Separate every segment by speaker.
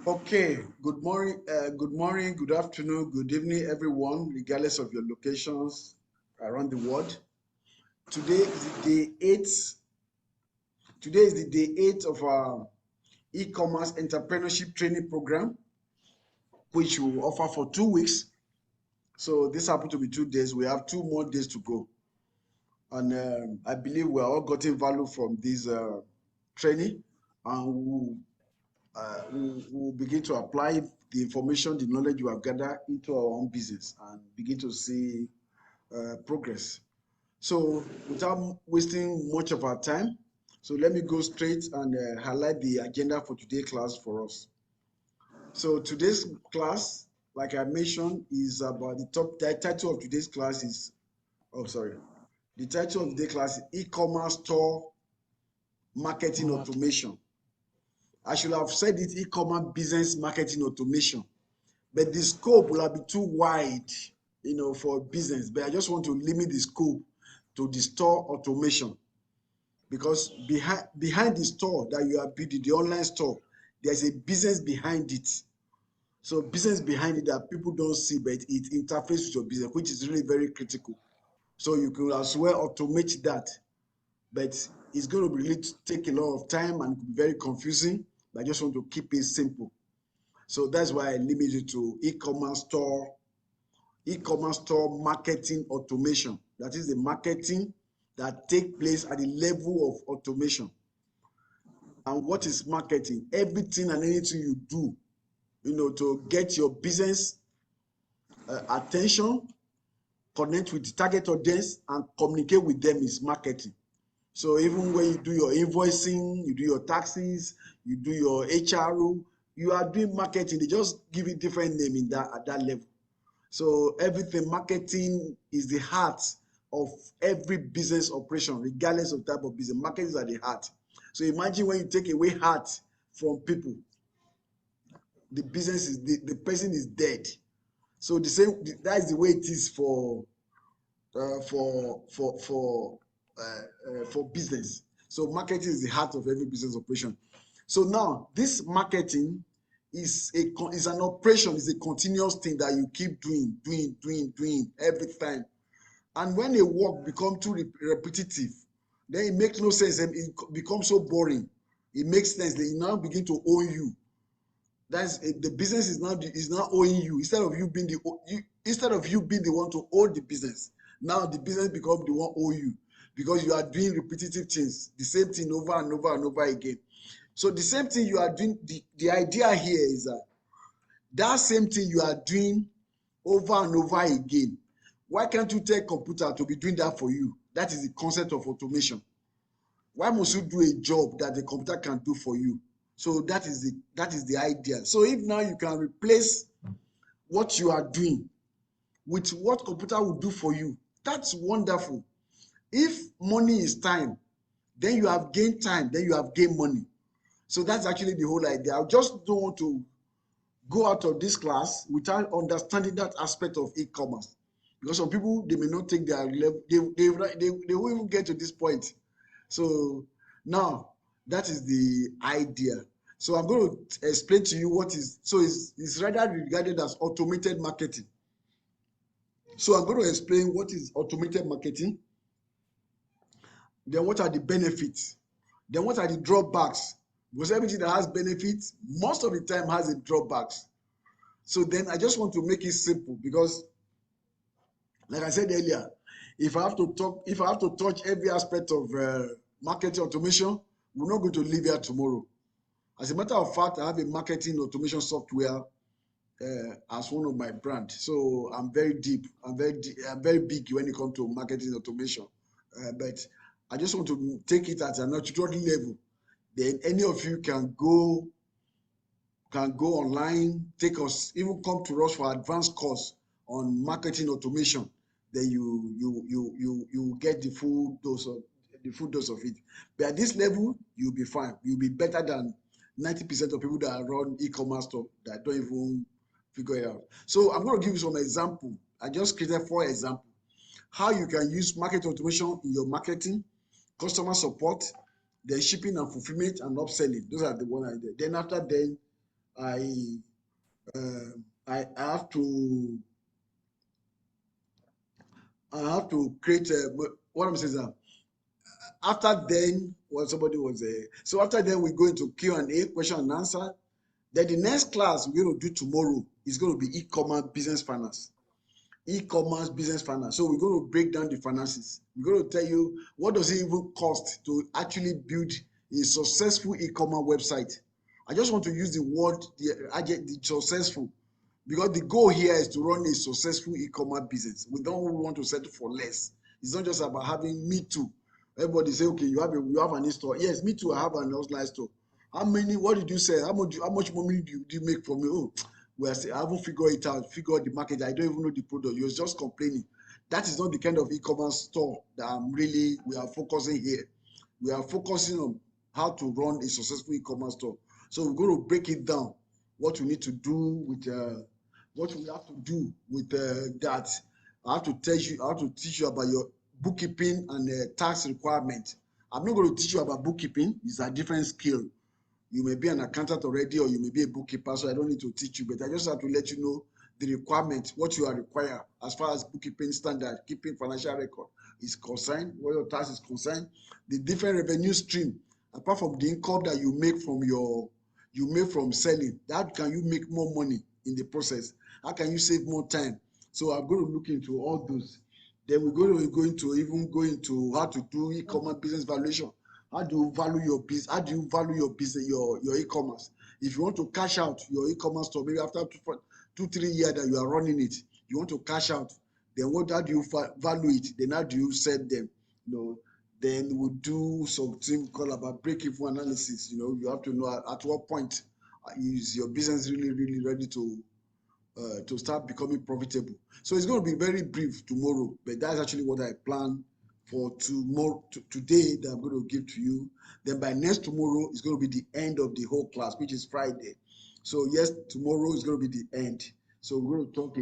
Speaker 1: Okay, good morning, good afternoon, good evening, everyone, regardless of your locations around the world. Today is the day eight. Today is the day eight of our e-commerce entrepreneurship training program, which we will offer for 2 weeks. So this happened to be 2 days. We have 2 more days to go, and I believe we are all getting value from this training, and we'll begin to apply the information, the knowledge we have gathered into our own business and begin to see progress. So without wasting much of our time, so let me go straight and highlight the agenda for today's class for us. So today's class, like I mentioned, is about the title of today's class is, the title of today's class is e-commerce store marketing automation. I should have said it e-commerce business marketing automation, but the scope will have been too wide, for business. But I just want to limit the scope to the store automation, because behind the store that you are building, the online store, there's a business behind it. So business behind it that people don't see, but it interfaces with your business, which is really very critical. So you can as well automate that, but it's going to really take a lot of time and be very confusing. But I just want to keep it simple. So that's why I limit it to e-commerce store marketing automation. That is the marketing that takes place at the level of automation. And what is marketing? Everything and anything you do, to get your business attention, connect with the target audience, and communicate with them is marketing. So even when you do your invoicing, you do your taxes, you do your HRO, you are doing marketing. They just give it different name at that level. So everything, marketing is the heart of every business operation, regardless of type of business. Marketing is at the heart. So imagine when you take away heart from people, the business is the person is dead. So that is the way it is for business. So marketing is the heart of every business operation. So now this marketing is an operation, is a continuous thing that you keep doing every time. And when a work becomes too repetitive, then it makes no sense, and it becomes so boring. It makes sense that it now begin to own you. The business is now owing you, instead of you being the one to own the business. Now the business becomes the one owe you, because you are doing repetitive things, the same thing over and over and over again. So the same thing you are doing, the idea here is that same thing you are doing over and over again. Why can't you tell computer to be doing that for you? That is the concept of automation. Why must you do a job that the computer can do for you? So that is the idea. So if now you can replace what you are doing with what computer will do for you, that's wonderful. If money is time, then you have gained time, then you have gained money. So that's actually the whole idea. I just don't want to go out of this class without understanding that aspect of e-commerce, because some people, they may not take their level, they won't even get to this point. So now that is the idea. So I'm going to explain to you what is. So it's rather regarded as automated marketing. So I'm going to explain what is automated marketing, then what are the benefits, then what are the drawbacks, because everything that has benefits most of the time has a drawbacks. So then I just want to make it simple, because like I said earlier, if I have to touch every aspect of marketing automation, we're not going to leave here tomorrow. As a matter of fact, I have a marketing automation software as one of my brands. So I'm very deep. I'm very big when it comes to marketing automation. But I just want to take it at an introductory level. Then any of you can go online, even come to us for advanced course on marketing automation. Then you get the full dose of it. But at this level, you'll be fine. You'll be better than 90% of people that run e-commerce stuff that don't even figure it out. So I'm going to give you some example. I just created 4 examples. How you can use marketing automation in your marketing, customer support, then shipping and fulfillment and upselling. Those are the one I did. Then after then, I I have to create what I'm saying is that after then, what somebody was so after then we go into Q&A, question and answer. Then the next class we're going to do tomorrow is going to be e-commerce business finance. E-commerce business finance. So we're going to break down the finances. We're going to tell you what does it even cost to actually build a successful e-commerce website. I just want to use the word, the successful, because the goal here is to run a successful e-commerce business. We don't want to settle for less. It's not just about having me too. Everybody say, okay, you have an in-store. Yes, me too, I have an online store. How many, what did you say? How much money do you make from me? Oh, well, I haven't figured it out, figure out the market. I don't even know the product. You're just complaining. That is not the kind of e-commerce store that we are focusing here. We are focusing on how to run a successful e-commerce store. So we're going to break it down, what we need to do with what we have to do with that. I have to teach you about your bookkeeping and tax requirement. I'm not going to teach you about bookkeeping. It's a different skill. You may be an accountant already, or you may be a bookkeeper, so I don't need to teach you, but I just have to let you know the requirement, what you are required as far as bookkeeping standard, keeping financial record is concerned, what your tax is concerned, the different revenue stream, apart from the income that you make from selling, how can you make more money in the process? How can you save more time? So I'm going to look into all those. Then we're going to go into how to do e-commerce business valuation. How do you value your business? How do you value your business, your e-commerce? If you want to cash out your e-commerce store, maybe after 2-3 years that you are running it, you want to cash out, then how do you value it? Then how do you set them? Then we'll do something called about break-even analysis. You have to know at what point is your business really, really ready to start becoming profitable. So it's going to be very brief tomorrow, but that's actually what I plan for tomorrow, today, that I'm going to give to you. Then by next tomorrow, it's going to be the end of the whole class, which is Friday. So yes, tomorrow is going to be the end. So we're going to talk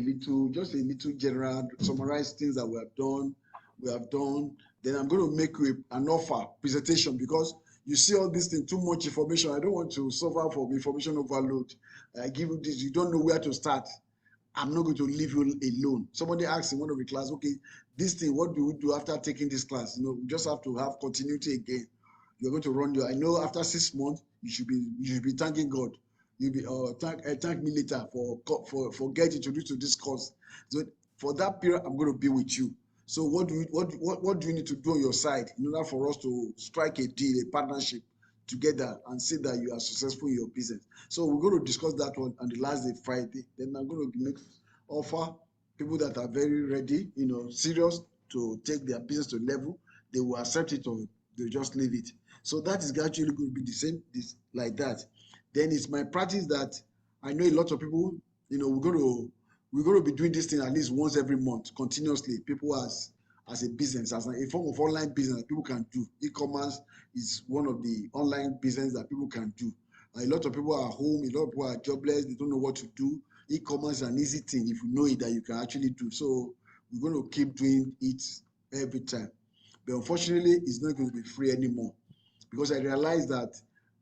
Speaker 1: just a little general, summarize things that we have done. Then I'm going to make you an offer presentation, because you see all these things, too much information. I don't want to suffer from information overload. I give you this, you don't know where to start. I'm not going to leave you alone. Somebody asked in one of the class, okay, this thing, what do we do after taking this class? We just have to have continuity again. You're going to run I know after 6 months, you should be thanking God. You'll be thank me later for getting introduced to this course. So for that period, I'm going to be with you. So what do you need to do on your side in order for us to strike a deal, a partnership together, and see that you are successful in your business? So we're going to discuss that one on the last day, Friday. Then I'm going to offer people that are very ready, serious to take their business to level. They will accept it, or they'll just leave it. So that is actually going to be the same, like that. Then it's my practice that I know a lot of people, we're going to be doing this thing at least once every month, continuously. People as a business, as a form of online business that people can do. E-commerce is one of the online business that people can do. A lot of people are home, a lot of people are jobless, they don't know what to do. E-commerce is an easy thing if you know it, that you can actually do. So we're going to keep doing it every time. But unfortunately, it's not going to be free anymore, because I realize that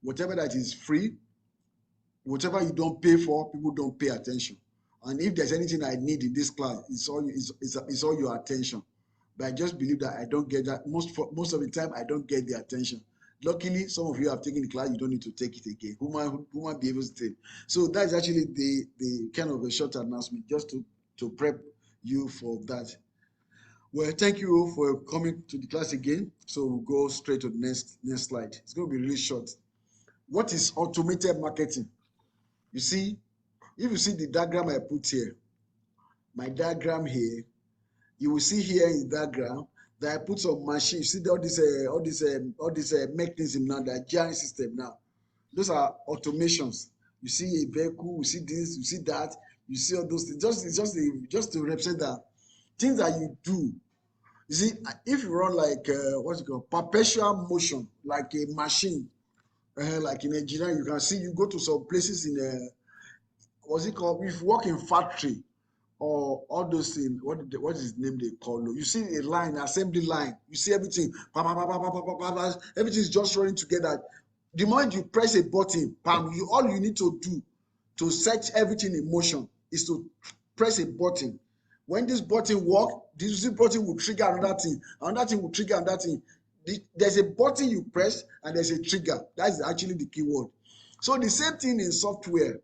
Speaker 1: whatever that is free, whatever you don't pay for, people don't pay attention. And if there's anything I need in this class, it's all your attention. But I just believe that I don't get that. Most of the time, I don't get the attention. Luckily, some of you have taken the class, you don't need to take it again. Who might be able to take? So that's actually the kind of a short announcement, just to prep you for that. Well, thank you for coming to the class again. So we'll go straight to the next slide. It's going to be really short. What is automated marketing? You see, if you see the diagram I put here, my diagram here, you will see here in the diagram that I put some machine. You see all this mechanism now, the giant system now. Those are automations. You see a vehicle, you see this, you see that, you see all those things. Just to represent that things that you do. You see, if you run like what's it called, perpetual motion, like a machine, like in engineering, you can see you go to some places in what's it called? If you work in factory or all those things, what is the name they call it? You see a line, assembly line. You see everything, everything is just running together. The moment you press a button, bam, all you need to do to set everything in motion is to press a button. When this button works, this button will trigger another thing will trigger another thing. There's a button you press and there's a trigger. That's actually the keyword. So the same thing in software.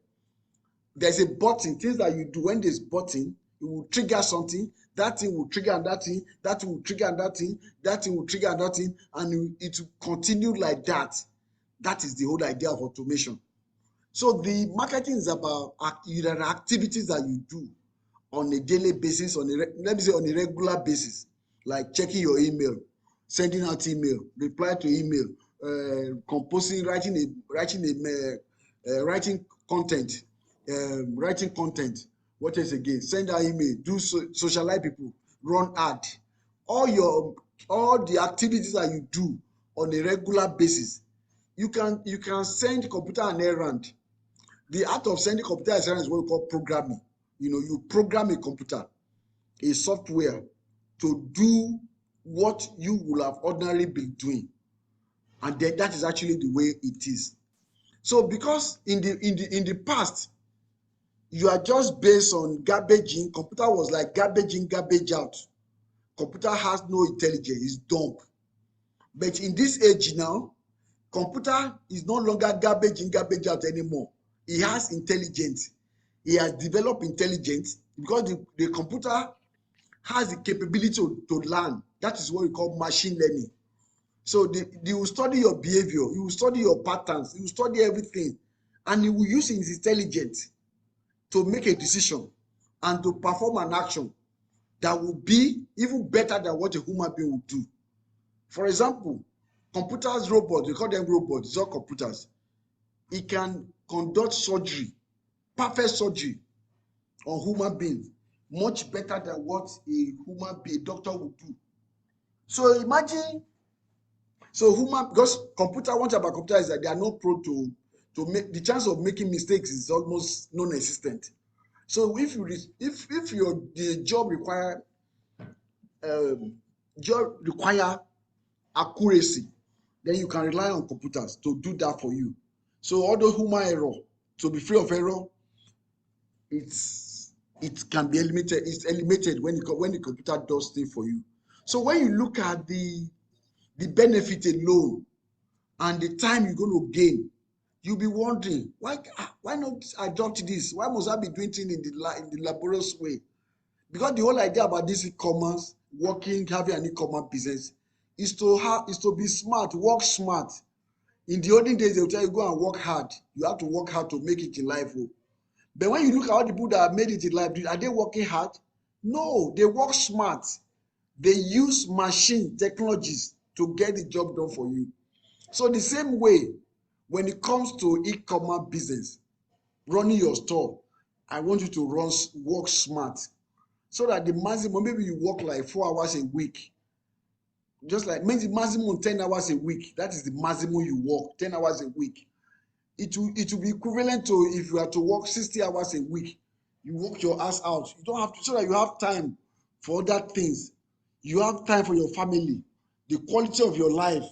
Speaker 1: There's a button, things that you do. When there's button, it will trigger something, that thing will trigger another thing, that thing will trigger another thing, that thing will trigger another thing, and it will continue like that. That is the whole idea of automation. So the marketing is about the activities that you do on a daily basis, on a regular basis, like checking your email, sending out email, reply to email, composing, writing content, what else again? Send out email, do socialize people, run ad. All the activities that you do on a regular basis, you can send computer an errand. The art of sending computer an errand is what we call programming. You program a computer, a software, to do what you will have ordinarily been doing, and then that is actually the way it is. So because in the past, you are just based on garbage in. Computer was like garbage in, garbage out. Computer has no intelligence, it's dumb. But in this age now, computer is no longer garbage in, garbage out anymore. It has intelligence. It has developed intelligence because the computer has the capability to learn. That is what we call machine learning. So they will study your behavior, you will study your patterns, you will study everything, and you will use his intelligence to make a decision and to perform an action that will be even better than what a human being would do. For example, computers, robots, we call them robots, it's all computers. It can conduct surgery, perfect surgery on human beings, much better than what a human being, a doctor would do. So imagine, because computer, one thing about computer is that they are not prone to make, the chance of making mistakes is almost non-existent. So if the job require accuracy, then you can rely on computers to do that for you. So all the human error, to be free of error, it can be eliminated. It's eliminated when the computer does things for you. So when you look at the benefit alone and the time you're going to gain, you'll be wondering, why not adopt this? Why must I be doing things in the laborious way? Because the whole idea about this e-commerce, having an e-commerce business, is to be smart, work smart. In the olden days, they'll tell you, go and work hard. You have to work hard to make it in life. But when you look at all the people that have made it in life, are they working hard? No, they work smart. They use machine technologies to get the job done for you. So the same way, when it comes to e-commerce business, running your store, I want you to work smart, so that the maximum, maybe you work like 4 hours a week, just like maybe maximum 10 hours a week. That is the maximum you work, 10 hours a week. It will be equivalent to if you are to work 60 hours a week. You work your ass out. You don't have to, so that you have time for other things. You have time for your family. The quality of your life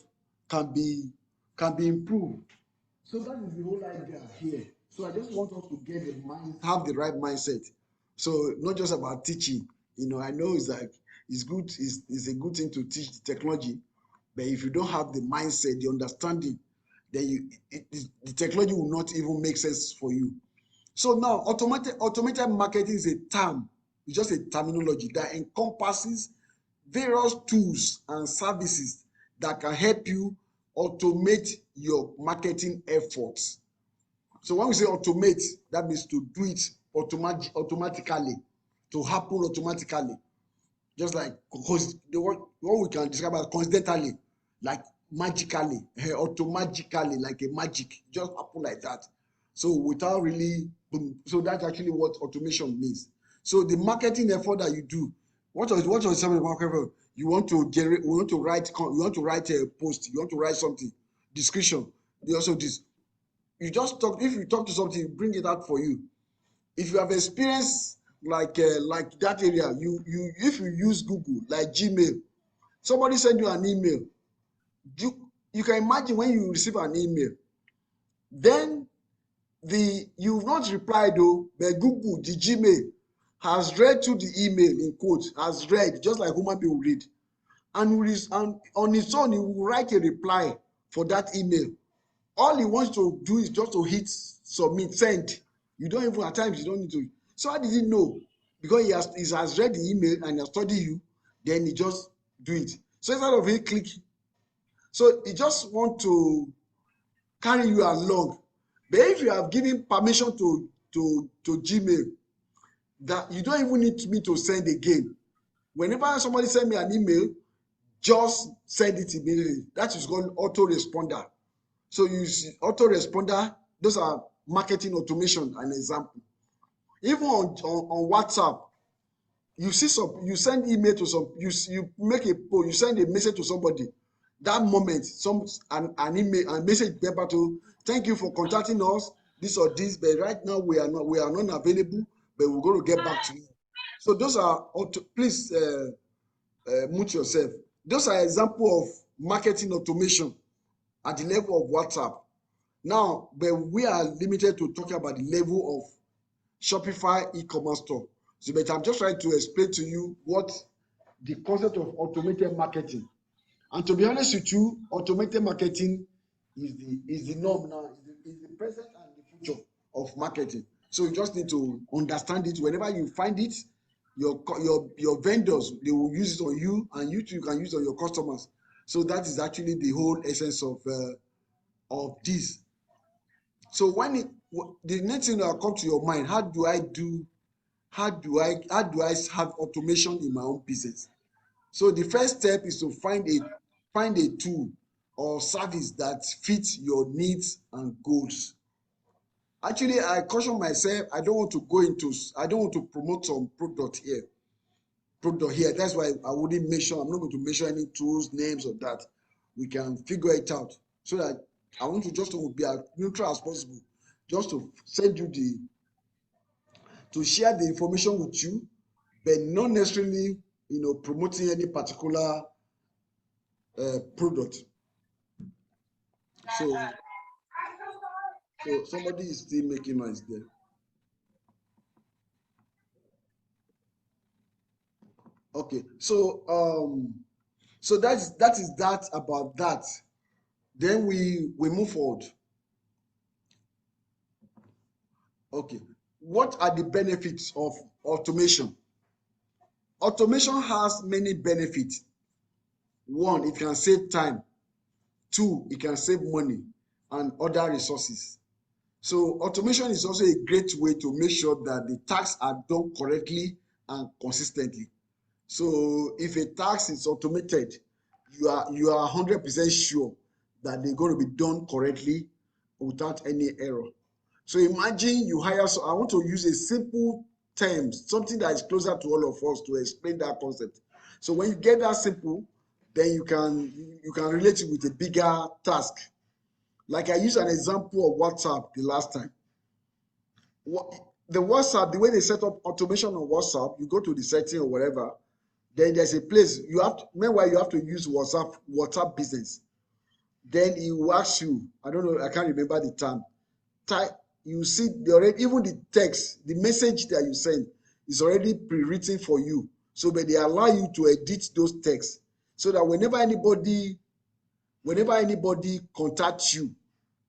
Speaker 1: can be improved. So that is the whole idea here. So I just want us to have the right mindset. So not just about teaching. I know it's good. It's a good thing to teach the technology, but if you don't have the mindset, the understanding, then the technology will not even make sense for you. So now, automated marketing is a term. It's just a terminology that encompasses various tools and services that can help you automate your marketing efforts. So when we say automate, that means to do it automatically, to happen automatically. Just like what we can describe as coincidentally, like magically, automatically, like a magic, just happen like that. So without really, so that's actually what automation means. So the marketing effort that you do, what is something marketing? You want to write a post, you want to write something, description. You also this. You just talk. If you talk to something, bring it out for you. If you have experience like that area, if you use Google, like Gmail, somebody send you an email, you can imagine when you receive an email, then you've not replied though, but Google, the Gmail, has read through the email in quote, has read just like human being will read, and on its own, he will write a reply for that email. All he wants to do is just to hit submit, send. You don't even, at times, you don't need to. So how did he know? Because he has read the email and he has studied you, then he just do it. So instead of him click, so he just want to carry you along. But if you have given permission to Gmail, that you don't even need me to send again. Whenever somebody send me an email, just send it immediately. That is called autoresponder. So you see autoresponder, those are marketing automation, an example. Even on WhatsApp, you send email to you make a post, you send a message to somebody. That moment, an email, a message paper to thank you for contacting us, this or this, but right now we are not available, but we're going to get back to you. So those are please mute yourself. Those are example of marketing automation at the level of WhatsApp. Now, but we are limited to talking about the level of Shopify e-commerce store. So, but I'm just trying to explain to you what the concept of automated marketing. And to be honest with you, automated marketing is the norm now, is the present and the future of marketing. So you just need to understand it. Whenever you find it, your vendors, they will use it on you, and you too can use it on your customers. So that is actually the whole essence of this. So the next thing that will come to your mind, how do I have automation in my own business? So the first step is to find a tool or service that fits your needs and goals. Actually, I caution myself, I don't want to promote some product here. That's why I wouldn't mention, I'm not going to mention any tools, names of that. We can figure it out. So that I want to just to be as neutral as possible, just to send you to share the information with you, but not necessarily, promoting any particular product. So somebody is still making noise there. Okay, so that is that about that. Then we move forward. Okay, what are the benefits of automation? Automation has many benefits. One, it can save time. Two, it can save money and other resources. So automation is also a great way to make sure that the tasks are done correctly and consistently. So if a task is automated, you are 100% sure that they're going to be done correctly without any error. So imagine you hire, so I want to use a simple term, something that is closer to all of us to explain that concept. So when you get that simple, then you can relate it with a bigger task. Like I used an example of WhatsApp the last time. The WhatsApp, the way they set up automation on WhatsApp, you go to the setting or whatever, then there's a place meanwhile you have to use WhatsApp business. Then it will ask you, I don't know, I can't remember the term. You see even the text, the message that you send is already pre-written for you. So but they allow you to edit those texts so that whenever anybody contacts you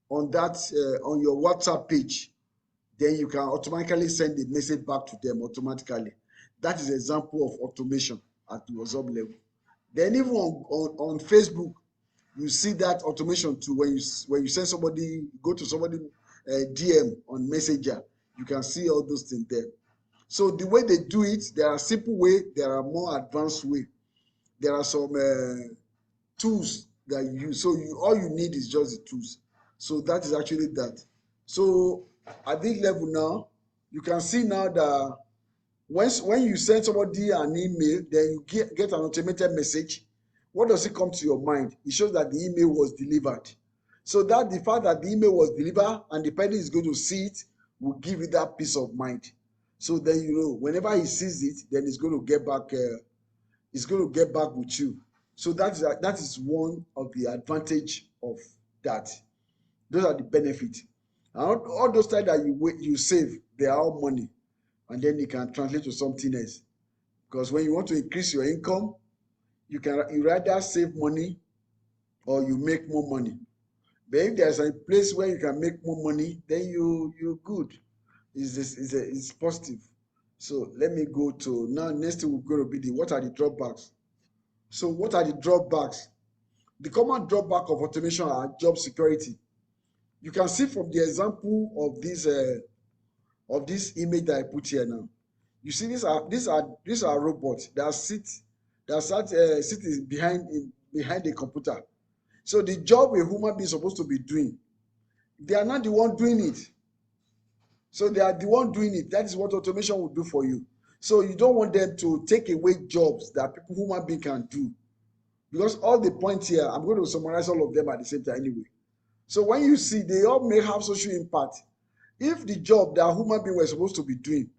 Speaker 1: on that on your WhatsApp page, then you can automatically send the message back to them automatically. That is an example of automation at the WhatsApp level. Then even on Facebook, you see that automation too. When you send somebody, go to somebody DM on Messenger, you can see all those things there. So the way they do it, there are simple way, there are more advanced way. There are some tools that you use. So all you need is just the tools. So that is actually that. So at this level now, you can see now that when you send somebody an email, then you get an automated message. What does it come to your mind? It shows that the email was delivered. So that the fact that the email was delivered and the person is going to see it will give you that peace of mind. So then whenever he sees it, then he's going to get back. He's going to get back with you. So that is one of the advantage of that. Those are the benefits. All those time that you save, they are all money, and then you can translate to something else. Because when you want to increase your income, you rather save money or you make more money. But if there's a place where you can make more money, then you're good. It's positive. So let me go to now. Next thing we're going to be what are the drawbacks? So what are the drawbacks? The common drawback of automation are job security. You can see from the example of this image that I put here now. You see, these are robots that sit behind the computer. So the job a human being is supposed to be doing, they are not the one doing it. So they are the one doing it. That is what automation will do for you. So you don't want them to take away jobs that human being can do. Because all the points here, I'm going to summarize all of them at the same time anyway. So when you see, they all may have social impact. If the job that human being were supposed to be doing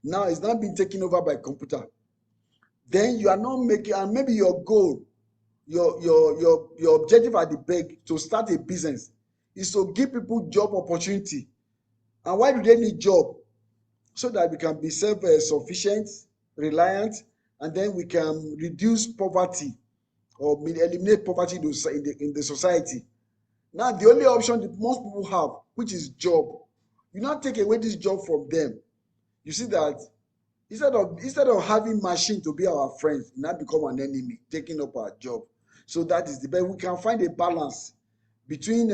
Speaker 1: now is not being taken over by computer, then you are not making, and maybe your goal, your objective at the back to start a business is to give people job opportunity. And why do they need job? So that we can be self-sufficient, reliant, and then we can reduce poverty or eliminate poverty in the society. Now, the only option that most people have, which is job, you now take away this job from them. You see that instead of having machine to be our friends, now become an enemy, taking up our job. So that is the best. We can find a balance between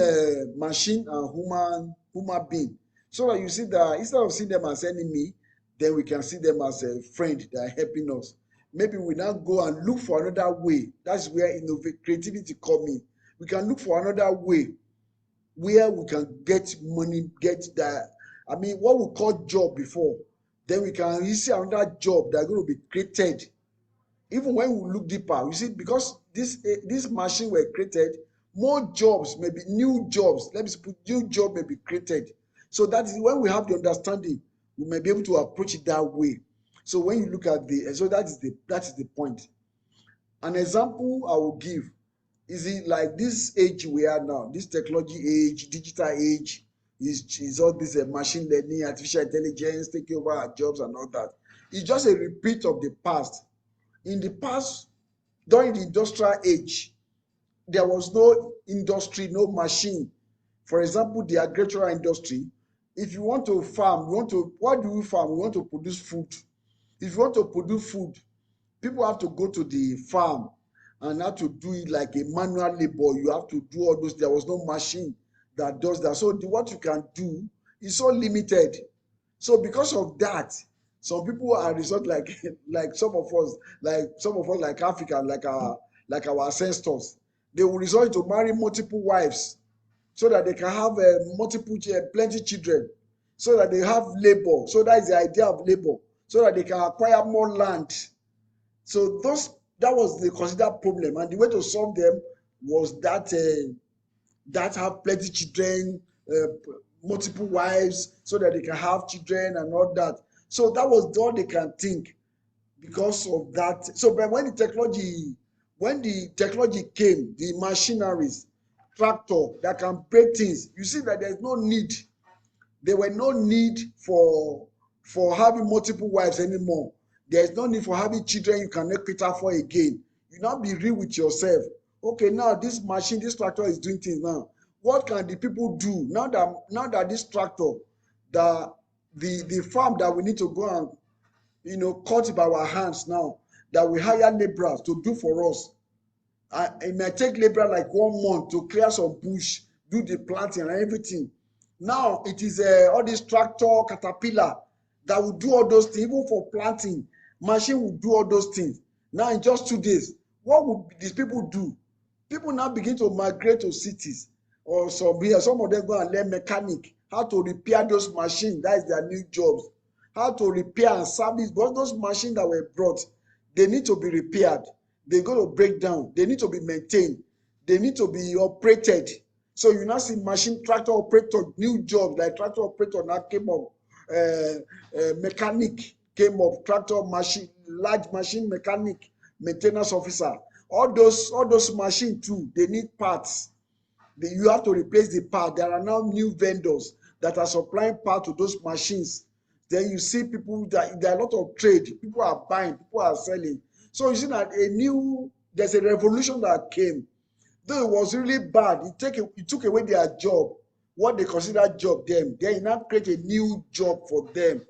Speaker 1: machine and human being. So that you see that instead of seeing them as enemy, then we can see them as a friend that are helping us. Maybe we now go and look for another way. That's where creativity comes in. We can look for another way where we can get money, get that. I mean, what we call job before, then we can see another job that's going to be created. Even when we look deeper, you see, because this machine were created, more jobs, maybe new jobs, let me put new job may be created. So that is when we have the understanding, we may be able to approach it that way. So when you look at so that is the point. An example I will give is it like this age we are now, this technology age, digital age, is all this machine learning, artificial intelligence taking over our jobs and all that. It's just a repeat of the past. In the past, during the industrial age, there was no industry, no machine. For example, the agricultural industry, if you want to farm, what do we farm? We want to produce food. If you want to produce food, people have to go to the farm and have to do it like a manual labor. You have to do all those. There was no machine that does that. So what you can do is so limited. So because of that, some people are resort like some of us, like Africa, like our ancestors, they will resort to marry multiple wives so that they can have plenty children, so that they have labor. So that is the idea of labor, so that they can acquire more land. So that was the considered problem, and the way to solve them was that have plenty children, multiple wives, so that they can have children and all that. So that was all they can think because of that. So but when the technology came, the machineries, tractor that can break things, you see that there's no need. There were no need for having multiple wives anymore. There's no need for having children you cannot cater for again. You now be real with yourself. Okay, now this machine, this tractor is doing things now. What can the people do now that this tractor, the farm that we need to go and cut by our hands now, that we hire laborers to do for us. It may take labor like 1 month to clear some bush, do the planting and everything. Now it is all this tractor, caterpillar that will do all those things. Even for planting, machine will do all those things. Now in just 2 days, what would these people do? People now begin to migrate to cities, or some of them go and learn mechanic, how to repair those machines. That is their new jobs. How to repair and service, but those machines that were brought, they need to be repaired. They're going to break down. They need to be maintained. They need to be operated. So you now see machine, tractor operator, new jobs like tractor operator now came up. Mechanic came up. Tractor machine, large machine mechanic, maintenance officer. All those machines too, they need parts. You have to replace the part. There are now new vendors. that are supplying parts to those machines. Then you see people that there are a lot of trade. People are buying, people are selling. So you see that there's a revolution that came. Though it was really bad, it took away their job, what they consider job them. Then you now create a new job for them.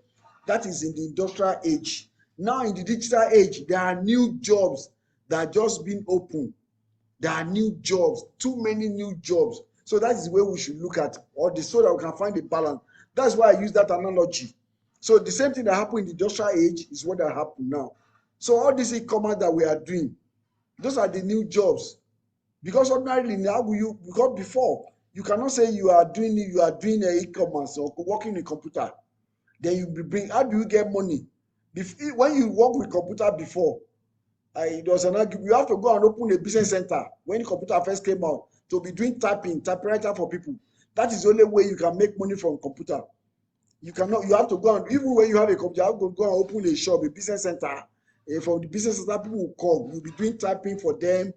Speaker 1: That is in the industrial age. Now in the digital age, there are new jobs that are just being opened. There are new jobs, too many new jobs. So that is where we should look at all this so that we can find a balance. That's why I use that analogy. So the same thing that happened in the industrial age is what that happened now. So all this e-commerce that we are doing, those are the new jobs. Because ordinarily now because before you cannot say you are doing e-commerce or working in a computer. Then how do you get money? When you work with computer before, it was an argument. You have to go and open a business center when the computer first came out to be doing typewriter for people. That is the only way you can make money from computer. You have to go and, even when you have a computer, you have to go and open a shop, a business center. From the business center, people will come. You'll be doing typing for them,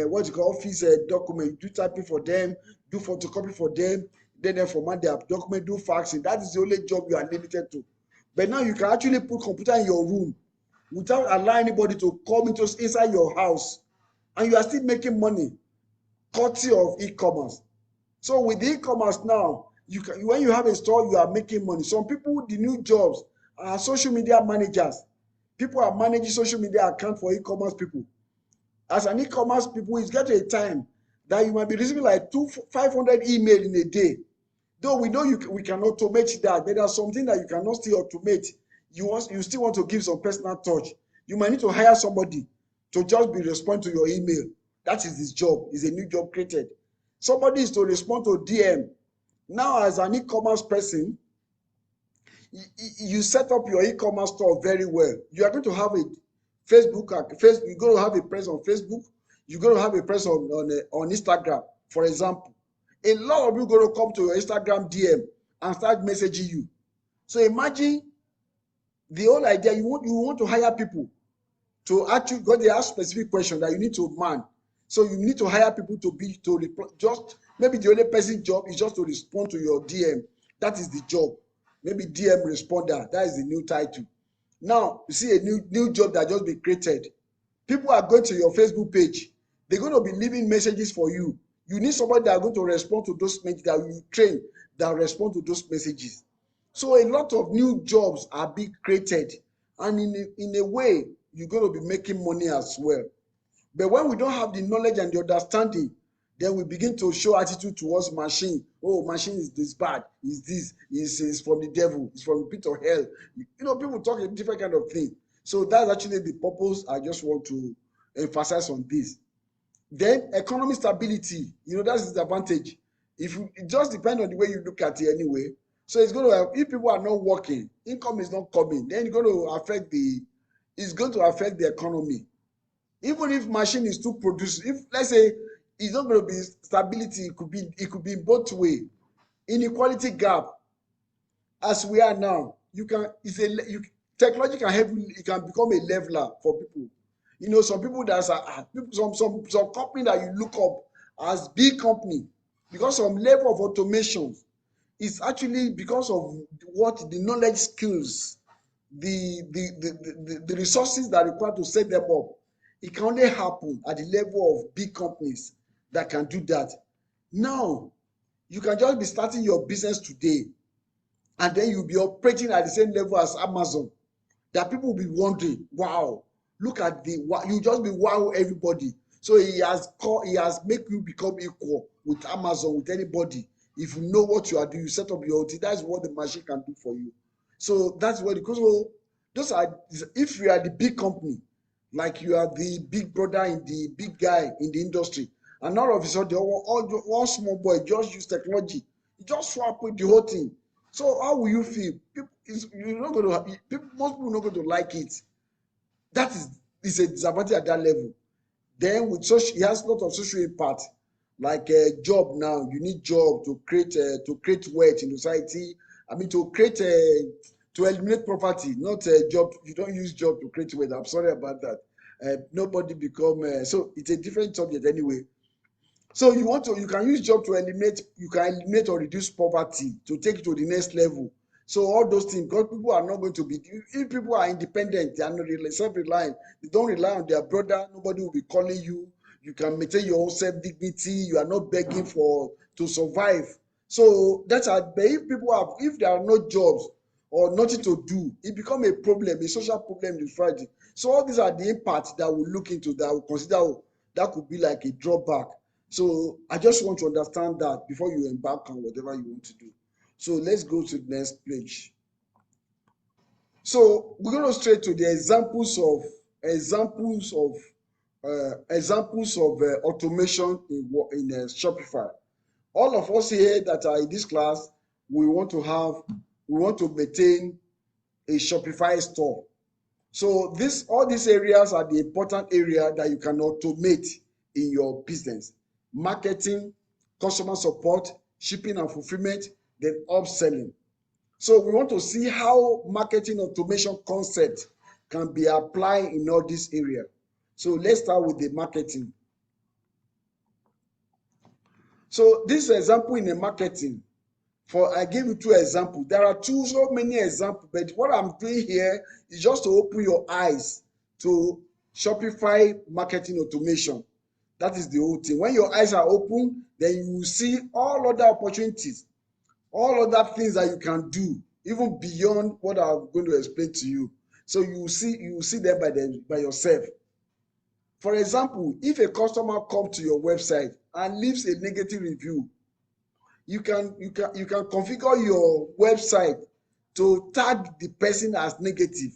Speaker 1: what you call office document, you do typing for them, do photocopy for them, then they format their document, do faxing. That is the only job you are limited to. But now you can actually put computer in your room without allowing anybody to come inside your house, and you are still making money, courtesy of e-commerce. So with e-commerce now, when you have a store, you are making money. Some people, the new jobs are social media managers. People are managing social media account for e-commerce people. As an e-commerce people, it's get to a time that you might be receiving like 500 email in a day. Though we know we can automate that, but there's something that you cannot still automate. You still want to give some personal touch. You might need to hire somebody to just be respond to your email. That is his job. It's a new job created. Somebody is to respond to DM. Now, as an e-commerce person, you set up your e-commerce store very well. You are going to have a Facebook. You're going to have a presence on Facebook. You're going to have a presence on Instagram, for example. A lot of you are going to come to your Instagram DM and start messaging you. So imagine the whole idea. You want to hire people to actually, because they ask specific questions that you need to man. So you need to hire people just maybe the only person's job is just to respond to your DM. That is the job. Maybe DM responder. That is the new title. Now you see a new job that just be created. People are going to your Facebook page. They're going to be leaving messages for you. You need somebody that are going to respond to those messages, that you train, that respond to those messages. So a lot of new jobs are being created, and in a way, you're going to be making money as well. But when we don't have the knowledge and the understanding, then we begin to show attitude towards machine. Oh, machine is this bad, is this, is from the devil, it's from the pit of hell. People talk a different kind of thing. So that's actually the purpose. I just want to emphasize on this. Then economic stability, that's the advantage. It just depends on the way you look at it anyway. So it's going to, if people are not working, income is not coming, then it's going to affect the economy. Even if machine is still producing, if let's say it's not going to be stability, it could be both way. Inequality gap, as we are now, technology can help you, it can become a leveler for people. Some people some company that you look up as big company, because some level of automation is actually because of what the knowledge skills, the resources that are required to set them up. It can only happen at the level of big companies that can do that. Now, you can just be starting your business today, and then you'll be operating at the same level as Amazon. That people will be wondering, wow, look at you just be wow everybody. So he has made you become equal with Amazon, with anybody. If you know what you are doing, you set up your OT. That's what the machine can do for you. So that's what if you are the big company, like you are the big brother the big guy in the industry, and all of a sudden one small boy just use technology, you just swap with the whole thing. So how will you feel? Most people are not going to like it. That is a disadvantage at that level. Then with it has a lot of social impact, like a job. Now you need job to create wealth in society. To eliminate poverty, not a job. You don't use job to create wealth. I'm sorry about that. Nobody become so it's a different subject anyway. So you can use job to eliminate or reduce poverty, to take it to the next level. So all those things, because people are not going to be, if people are independent, they are not self-reliant, they don't rely on their brother, nobody will be calling you, you can maintain your own self-dignity, you are not begging to survive. So that's but if there are no jobs or nothing to do, it becomes a problem, a social problem in Friday. So all these are the impacts that we look into, that we consider that could be like a drawback. So I just want to understand that before you embark on whatever you want to do. So let's go to the next page. So we're going to straight to the examples of automation in Shopify. All of us here that are in this class, we want to maintain a Shopify store. So all these areas are the important area that you can automate in your business: marketing, customer support, shipping and fulfillment, then upselling. So we want to see how marketing automation concept can be applied in all these areas. So let's start with the marketing. So this example in the marketing, I give you two examples. There are so many examples, but what I'm doing here is just to open your eyes to Shopify marketing automation. That is the whole thing. When your eyes are open, then you will see all other opportunities, all other things that you can do, even beyond what I'm going to explain to you. So you will see them by yourself. For example, if a customer comes to your website and leaves a negative review, you can configure your website to tag the person as negative.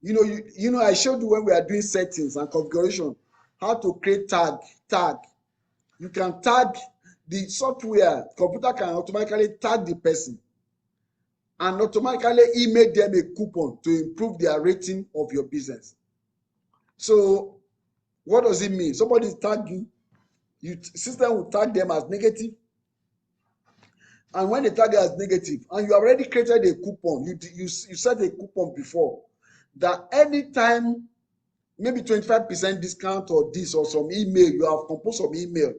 Speaker 1: I showed you when we are doing settings and configuration how to create tag. You can tag the software. Computer can automatically tag the person and automatically email them a coupon to improve their rating of your business. So what does it mean? Somebody tag you, system will tag them as negative. And when they tag it as negative, and you already created a coupon, you set a coupon before, that anytime, maybe 25% discount or this or some email, you have composed some email.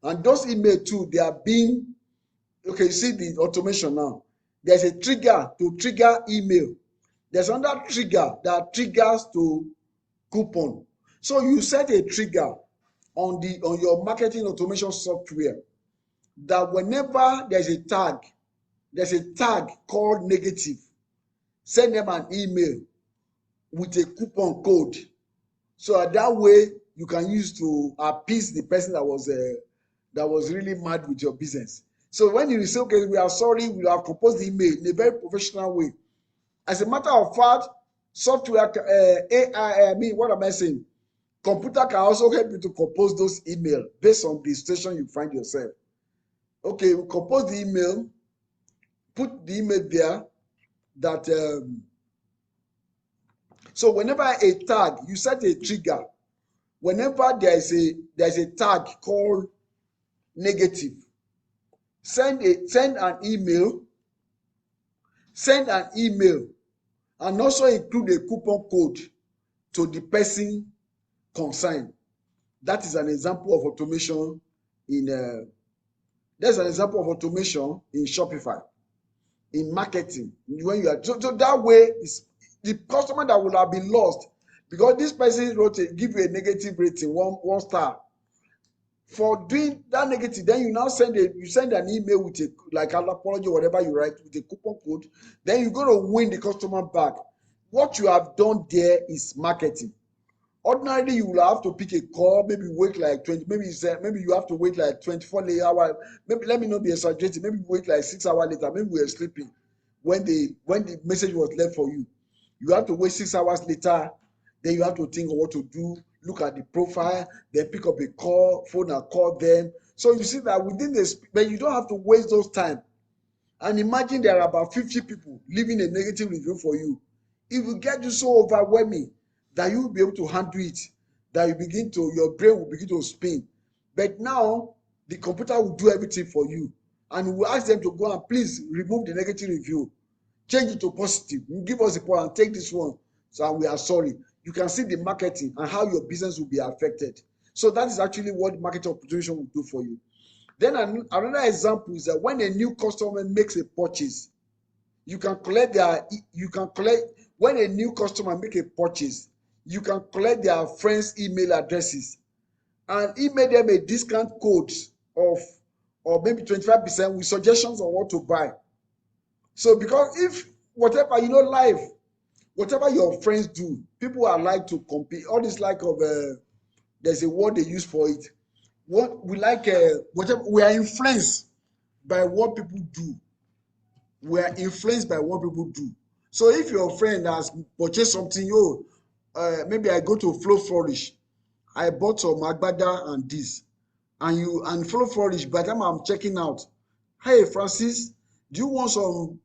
Speaker 1: And those email too, they are being, okay, you see the automation now. There's a trigger to trigger email. There's another trigger that triggers to coupon. So you set a trigger on your marketing automation software that whenever there's a tag called negative, send them an email with a coupon code. So that way you can use to appease the person that was really mad with your business. So when you say, okay, we are sorry, we have composed the email in a very professional way. As a matter of fact, software, AI, what am I saying? Computer can also help you to compose those emails based on the situation you find yourself. Okay, we compose the email, put the email there that so whenever a tag, you set a trigger. Whenever there's a tag called negative, send an email and also include a coupon code to the person concerned. That is an example of automation in Shopify, in marketing. When you are so that way, is the customer that would have been lost because this person give you a negative rating, one star. For doing that negative, then you now send an email with an apology, whatever you write, with a coupon code. Then you're going to win the customer back. What you have done there is marketing. Ordinarily, you will have to pick a call, maybe wait like 20, maybe you have to wait like 24 hours. Maybe, let me not be exaggerating, maybe wait like 6 hours later, maybe we were sleeping when the message was left for you. You have to wait 6 hours later, then you have to think of what to do, look at the profile, then pick up a phone and call them. So you see that within this, but you don't have to waste those time. And imagine there are about 50 people leaving a negative review for you. It will get you so overwhelming that you will be able to handle it, that your brain will begin to spin. But now, the computer will do everything for you. And we will ask them to go and please remove the negative review. Change it to positive. Give us the point and take this one. So we are sorry. You can see the marketing and how your business will be affected. So that is actually what marketing optimization will do for you. Then another example is that when a new customer makes a purchase, you can collect when a new customer make a purchase, you can collect their friends' email addresses and email them a discount code of or maybe 25% with suggestions on what to buy. So because if whatever life, whatever your friends do, people are like to compete. All this like of there's a word they use for it. What we like, whatever we are influenced by what people do. We are influenced by what people do. So if your friend has purchased something, maybe I go to Flow Flourish, I bought some agbada and this, and Flow Flourish. By the time I'm checking out, hey Francis, do you want some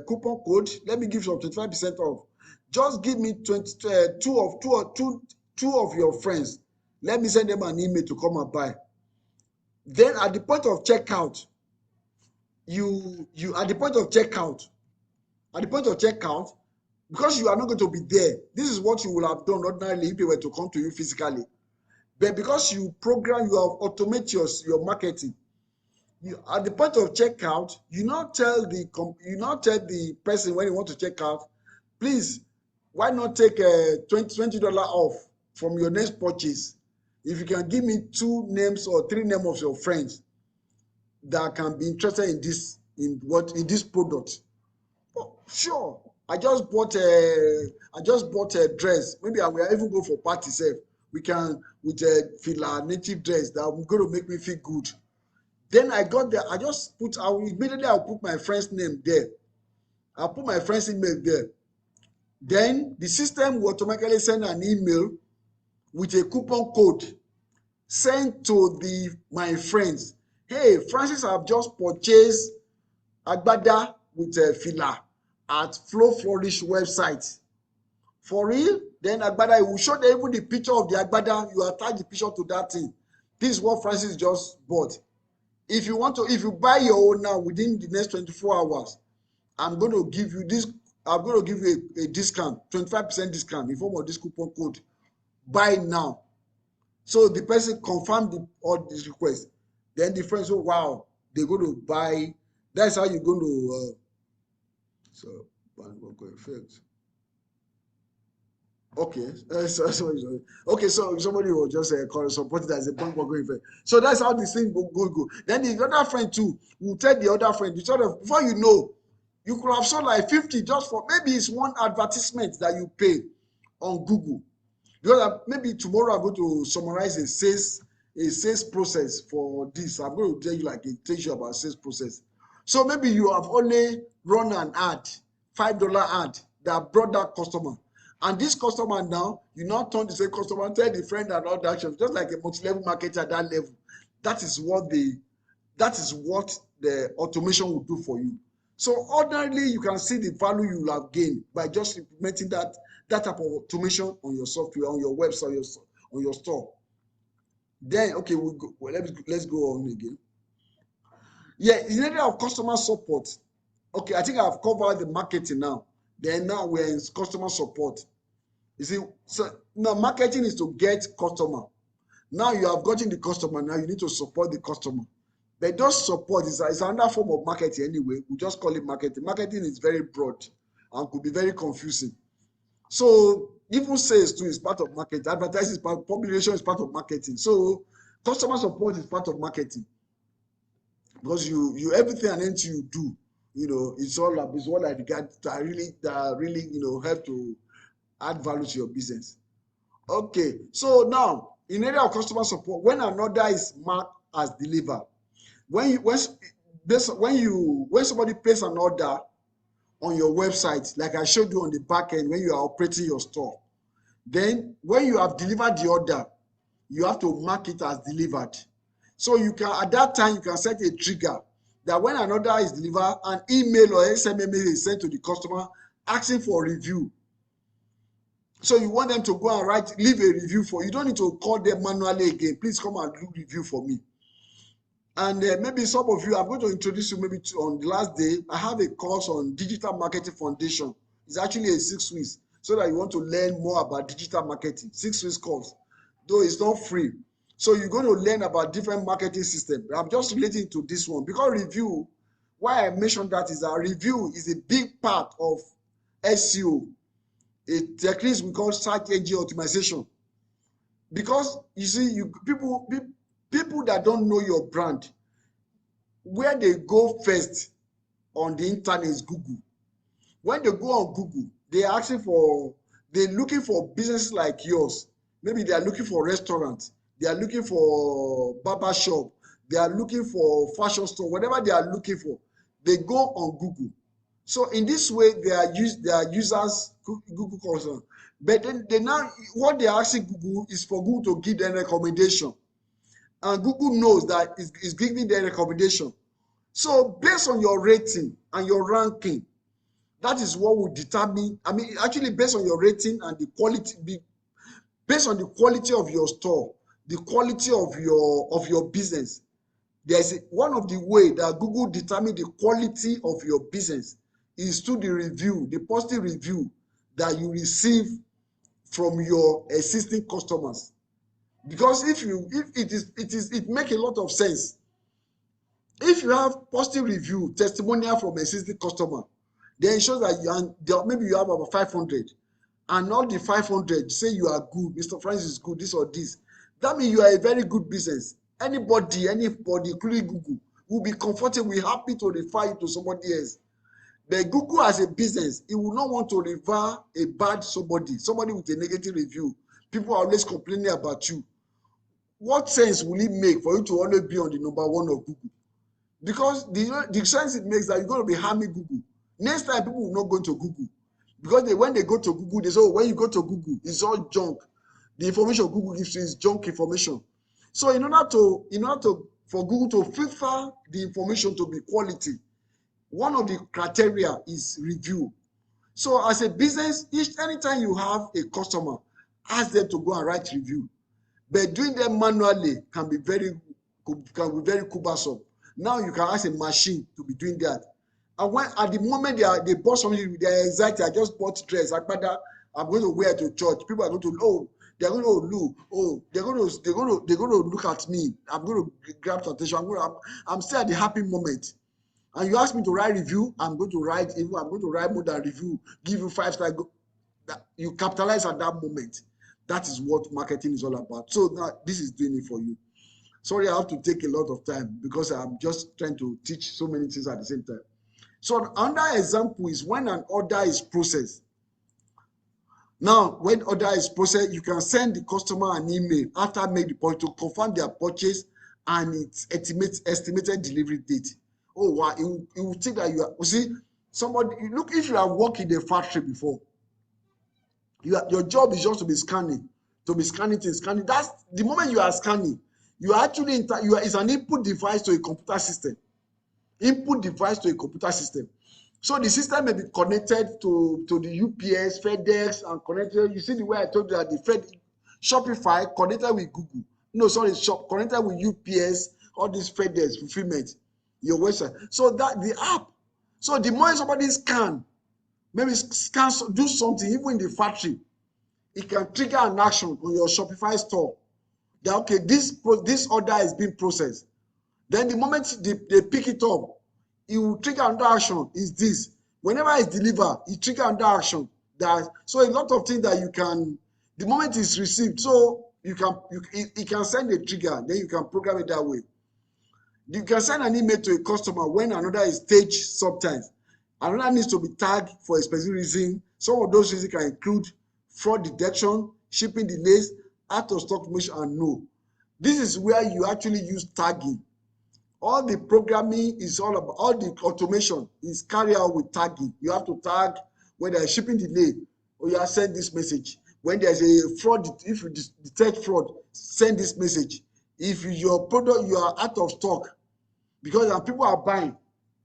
Speaker 1: coupon code? Let me give you some 25% off. Just give me two of your friends. Let me send them an email to come and buy. Then at the point of checkout, at the point of checkout, because you are not going to be there, this is what you will have done ordinarily if they were to come to you physically. But because you have automated your marketing, at the point of checkout, you not tell the person when you want to check out, please, why not take $20 off from your next purchase? If you can give me 2 names or 3 names of your friends that can be interested in this product. Oh, sure. I just bought a dress. Maybe I will even go for party self. We can with a fila native dress that will going to make me feel good. Then I got there. Immediately I'll put my friend's name there. I'll put my friend's email there. Then the system will automatically send an email with a coupon code sent to my friends. Hey, Francis, I've just purchased agbada with a fila at Flow Flourish website. For real? Then agbada, it will show them even the picture of the agbada. You attach the picture to that thing. This is what Francis just bought. If you buy your own now within the next 24 hours, I'm going to give you a discount, 25% discount in form of this coupon code. Buy now. So the person confirmed all this request. Then the friends say, wow, they're going to buy. That's how you're going to effect. Okay, okay. So somebody will just support it as a bandwagon effect. So that's how this thing go. Then the other friend too will tell the other friend. Before you know, you could have sold like 50 just for maybe it's one advertisement that you pay on Google. Because maybe tomorrow I'm going to summarize a sales process for this. I'm going to tell you teach you about sales process. So maybe you have only run an ad, $5 ad that brought that customer. And this customer now, you now turn the same customer, tell the friend and all that, just like a multi-level marketer at that level. That is what the automation will do for you. So ordinarily, you can see the value you will have gained by just implementing that type of automation on your software, on your website, on your store. Then, okay, let's go on again. Yeah, in the area of customer support. Okay, I think I've covered the marketing now. Then now we're in customer support. You see, so now marketing is to get customer. Now you have gotten the customer. Now you need to support the customer. But those support is another form of marketing anyway. We just call it marketing. Marketing is very broad and could be very confusing. So even sales too is part of marketing. Advertising is part, publication is part of marketing. So customer support is part of marketing because you everything and anything you do, it's all like regard that really help to add value to your business. Okay, so now in area of customer support, when an order is marked as delivered, when somebody places an order on your website, like I showed you on the back end when you are operating your store, then when you have delivered the order, you have to mark it as delivered. So you can, at that time, you can set a trigger that when an order is delivered, an email or SMS is sent to the customer asking for a review. So you want them to go and leave a review for you. You don't need to call them manually again. Please come and do review for me. And maybe some of you, I'm going to introduce you maybe on the last day. I have a course on Digital Marketing Foundation. It's actually a 6 weeks so that you want to learn more about digital marketing. 6 weeks course. though it's not free. So you're going to learn about different marketing systems. I'm just relating to this one because review, why I mentioned that is that review is a big part of SEO, a technique we call search engine optimization. Because you see, people that don't know your brand, where they go first on the internet is Google. When they go on Google, they're looking for businesses like yours. Maybe they are looking for restaurants, they are looking for barber shop, they are looking for fashion store, whatever they are looking for, they go on Google. So in this way, they are users Google customer. But then they now what they are asking Google is for Google to give them recommendation, and Google knows that it's giving them recommendation. So based on your rating and your ranking, that is what will determine. I mean, actually, based on your rating and the quality, based on the quality of your store, the quality of your business. There's one of the way that Google determine the quality of your business is through the review, the positive review that you receive from your existing customers. Because if it make a lot of sense. If you have positive review, testimonial from existing customer, then it shows that maybe you have about 500, and all the 500 say you are good, Mr. Francis is good, this or this. That means you are a very good business. Anybody, including Google, will be comfortable, will be happy to refer you to somebody else. But Google as a business, it will not want to refer a bad somebody with a negative review. People are always complaining about you. What sense will it make for you to always be on the number one of Google? Because the sense it makes that you're going to be harming Google. Next time, people will not go to Google. Because when they go to Google, they say, oh, when you go to Google, it's all junk. The information Google gives you is junk information. So in order for Google to filter the information to be quality, one of the criteria is review. So as a business, anytime you have a customer, ask them to go and write review. But doing them manually can be very cumbersome. Now you can ask a machine to be doing that. And when at the moment they bought something, they are excited. I just bought dress. I'm going to wear it to church. People are going to they're going to look at me. I'm going to grab attention. I'm still at the happy moment. And you ask me to write review, I'm going to write more than review, give you 5-star. You capitalize at that moment. That is what marketing is all about. So now this is doing it for you. Sorry, I have to take a lot of time because I'm just trying to teach so many things at the same time. So another example is when an order is processed. Now, when order is processed, you can send the customer an email after make the point to confirm their purchase and its estimated delivery date. Oh wow, it will think that you see somebody. Look, if you have worked in a factory before, your job is just to be scanning things. That's the moment you are scanning, you are actually it's an input device to a computer system. So the system may be connected to the UPS, FedEx, and connected. You see the way I told you that the Shopify connected with Google. No, sorry, connected with UPS, all these FedEx fulfillment, your website. So that the app. So the more somebody do something, even in the factory, it can trigger an action on your Shopify store. That okay, this order is being processed. Then the moment they pick it up, it will trigger another action. Is this whenever it's delivered, it trigger another action. So a lot of things that you can, the moment it's received, so it can send a trigger. Then you can program it that way. You can send an email to a customer when another is staged sometimes. Another needs to be tagged for a specific reason. Some of those reasons can include fraud detection, shipping delays, out of stock information, and no. This is where you actually use tagging. All the programming is all about, all the automation is carried out with tagging. You have to tag when there is shipping delay, or you have sent this message. When there's a fraud, if you detect fraud, send this message. If your product, you are out of stock, because people are buying,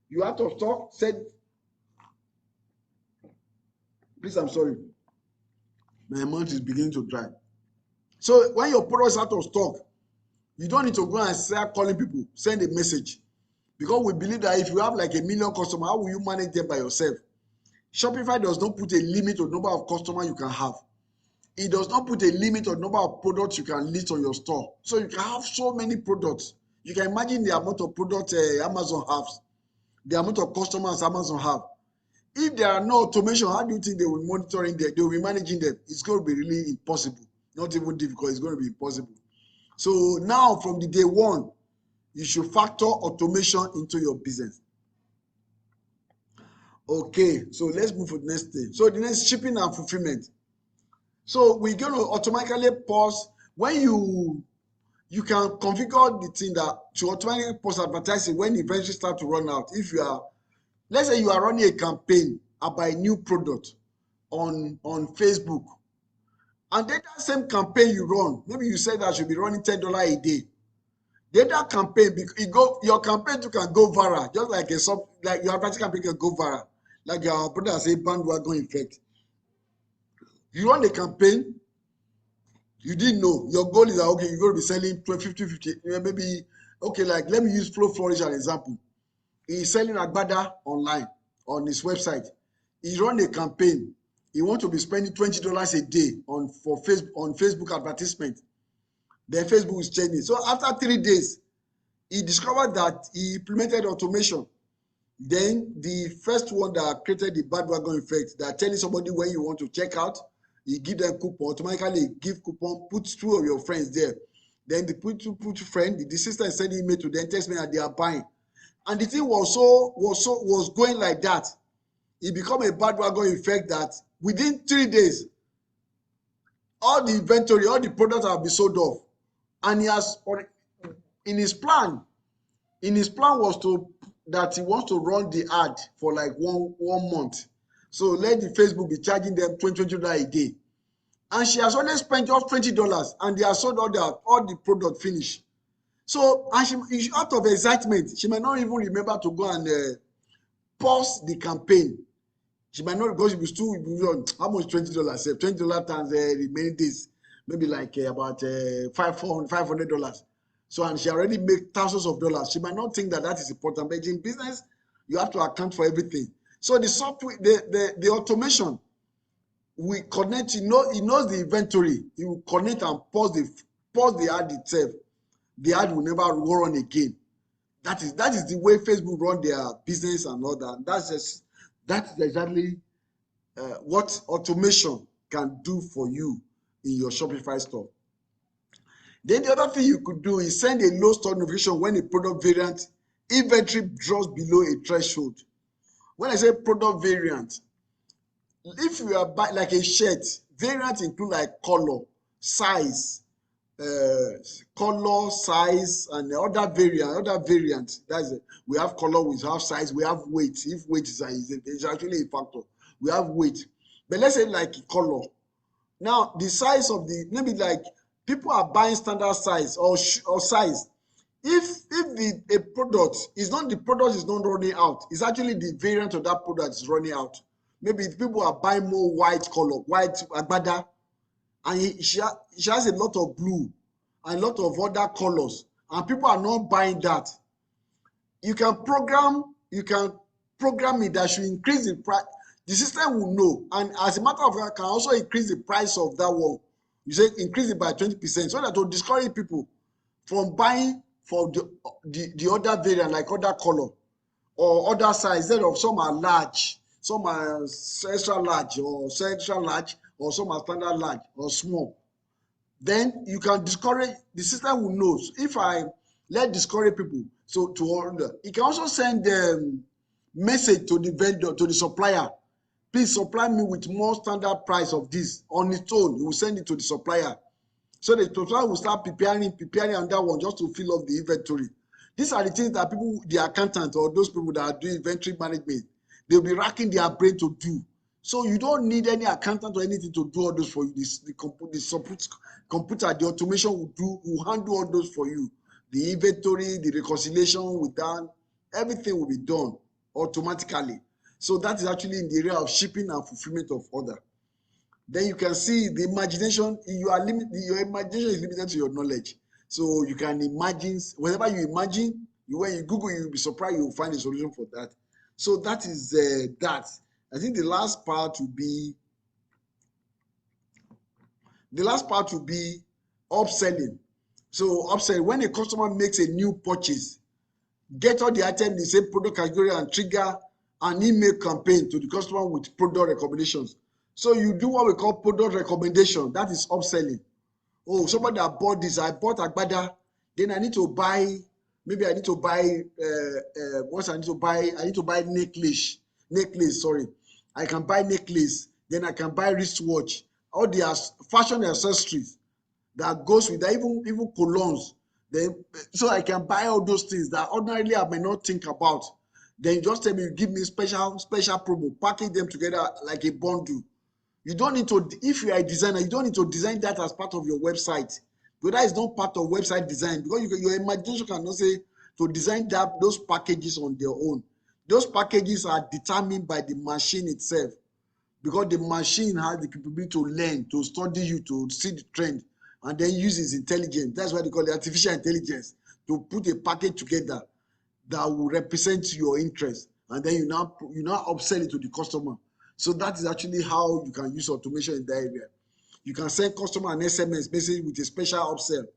Speaker 1: you're out of stock, send. Please, I'm sorry. My mouth is beginning to dry. So when your product is out of stock, you don't need to go and start calling people, send a message. Because we believe that if you have like 1 million customers, how will you manage them by yourself? Shopify does not put a limit on the number of customers you can have. it does not put a limit on the number of products you can list on your store. So you can have so many products. You can imagine the amount of products Amazon has, the amount of customers Amazon have. If there are no automation, how do you think they will be monitoring them? They will be managing them. It's going to be really impossible. Not even difficult. It's going to be impossible. So now from the day one, you should factor automation into your business. Okay, so let's move to the next thing. So the next, shipping and fulfillment. So we're going to automatically pause when you can configure the thing that to automatically pause advertising when inventory start to run out. If you are, let's say you are running a campaign about a new product on Facebook, and then that same campaign you run, maybe you said that should be running $10 a day. Then that campaign, your campaign too can go viral, just like like your advertising campaign can go viral, like your brother say bandwagon effect. You run a campaign, you didn't know. Your goal is that, okay, you're going to be selling 50, maybe, okay, like let me use Flow Flourish as an example. He's selling Agbada online on his website. He run a campaign. He wants to be spending $20 a day on Facebook advertisement. Then Facebook is changing. So after 3 days, he discovered that he implemented automation. Then the first one that created the bandwagon effect, that telling somebody when you want to check out, you give them coupon, automatically give coupon, put 2 of your friends there. Then they put friend, the system is sending email to them, text me that they are buying. And the thing was going like that. It became a bandwagon effect that within 3 days, all the inventory, all the products have been sold off. And he has, in his plan was that he wants to run the ad for like one month. So let the Facebook be charging them $20 a day. And she has only spent just $20 and they have sold all the product finished. So, and she out of excitement, she might not even remember to go and pause the campaign. She might not, because it was too, how much $20? $20 times remaining days, maybe like about $500. So, and she already made thousands of dollars. She might not think that is important, but in business, you have to account for everything. So the software, the automation, we connect, it knows the inventory. It will connect and pause the ad itself. The ad will never run again. That is the way Facebook run their business and all that. That's exactly what automation can do for you in your Shopify store. Then the other thing you could do is send a low stock notification when a product variant inventory drops below a threshold. When I say product variant, if you are buying like a shirt, variant include like color, size, and other variant. That's it. We have color, we have size, we have weight. If weight is actually a factor, we have weight. But let's say like color. Now the size of maybe like people are buying standard size or size. If a product is not running out, it's actually the variant of that product is running out. Maybe if people are buying more white color, white agbada, and she has a lot of blue and a lot of other colors, and people are not buying that. You can program it that should increase the price. The system will know, and as a matter of fact, can also increase the price of that one. You say increase it by 20%, so that will discourage people from buying for the other variant, like other color or other size. Instead of some are large, some are extra large, or some are standard large or small. Then you can discourage, the system will know. So if I discourage people to order, it can also send message to the vendor, to the supplier. Please supply me with more standard price of this on its own. You will send it to the supplier. So the supplier will start preparing on that one just to fill up the inventory. These are the things that people, the accountant or those people that are doing inventory management, they'll be racking their brain to do. So you don't need any accountant or anything to do all those for you. The computer, the automation will handle all those for you. The inventory, the reconciliation with that, everything will be done automatically. So that is actually in the area of shipping and fulfillment of order. Then you can see the imagination. Your imagination is limited to your knowledge. So you can imagine whatever you imagine. When you Google, you'll be surprised you'll find a solution for that. So that is that. I think the last part will be The last part will be upselling. So upselling, when a customer makes a new purchase, get all the items in the same product category and trigger an email campaign to the customer with product recommendations. So you do what we call product recommendation. That is upselling. Oh, somebody that bought this, I bought agbada, then I need to buy, maybe I need to buy, once I need to buy necklace, sorry. I can buy necklace, then I can buy wristwatch, all the fashion accessories that goes with that, even colognes. Then, so I can buy all those things that ordinarily I may not think about. Then you just tell me, you give me special promo, package them together like a bundle. You don't need to, if you are a designer, you don't need to design that as part of your website. But that is not part of website design, because your imagination cannot say to design those packages on their own. Those packages are determined by the machine itself, because the machine has the capability to learn, to study you, to see the trend, and then use its intelligence. That's why they call it artificial intelligence, to put a package together that will represent your interest, and then you now upsell it to the customer. So that is actually how you can use automation in that area. You can send customer an SMS message with a special upsell.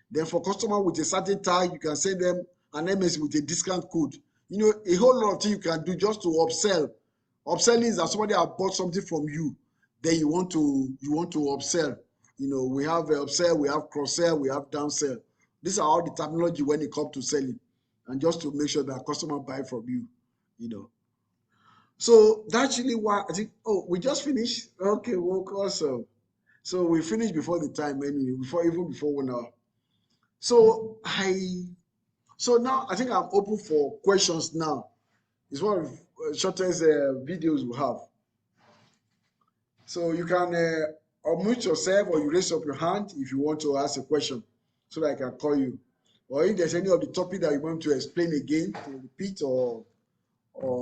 Speaker 1: Then for customer with a certain tag, you can send them an MS with a discount code. You know, a whole lot of things you can do just to upsell. Upselling is that somebody has bought something from you, then you want to upsell. You know, we have upsell, we have cross-sell, we have downsell. These are all the terminology when it comes to selling, and just to make sure that customer buy from you, you know. So that's really why I think, oh, we just finished. Okay, well, awesome. So we finished before the time anyway, even before 1 hour. So now I think I'm open for questions now. It's one of the shortest videos we have. So you can unmute yourself, or you raise up your hand if you want to ask a question, so that I can call you. Or if there's any of the topic that you want to explain again, to repeat or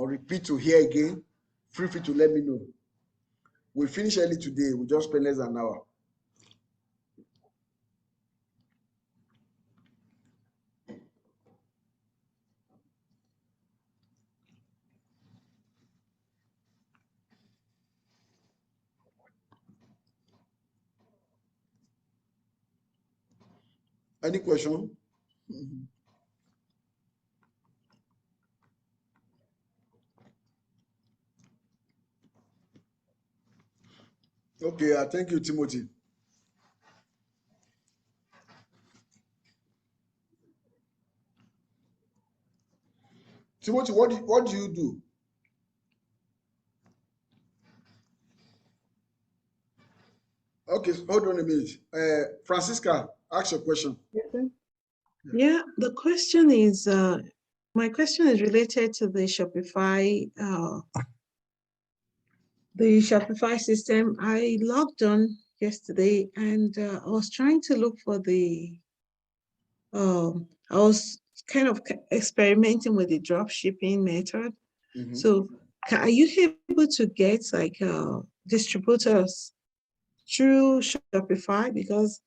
Speaker 1: repeat to hear again, feel free to let me know. We finish early today. We just spent less than an hour. Any question? Okay, thank you, Timothy. Timothy, what do you do? Okay, hold on a minute. Francisca, ask your question.
Speaker 2: Yeah, the question is, my question is related to the Shopify system. I logged on yesterday, and I was trying to look for I was kind of experimenting with the drop shipping method.
Speaker 1: Mm-hmm.
Speaker 2: So are you able to get like distributors through Shopify? Because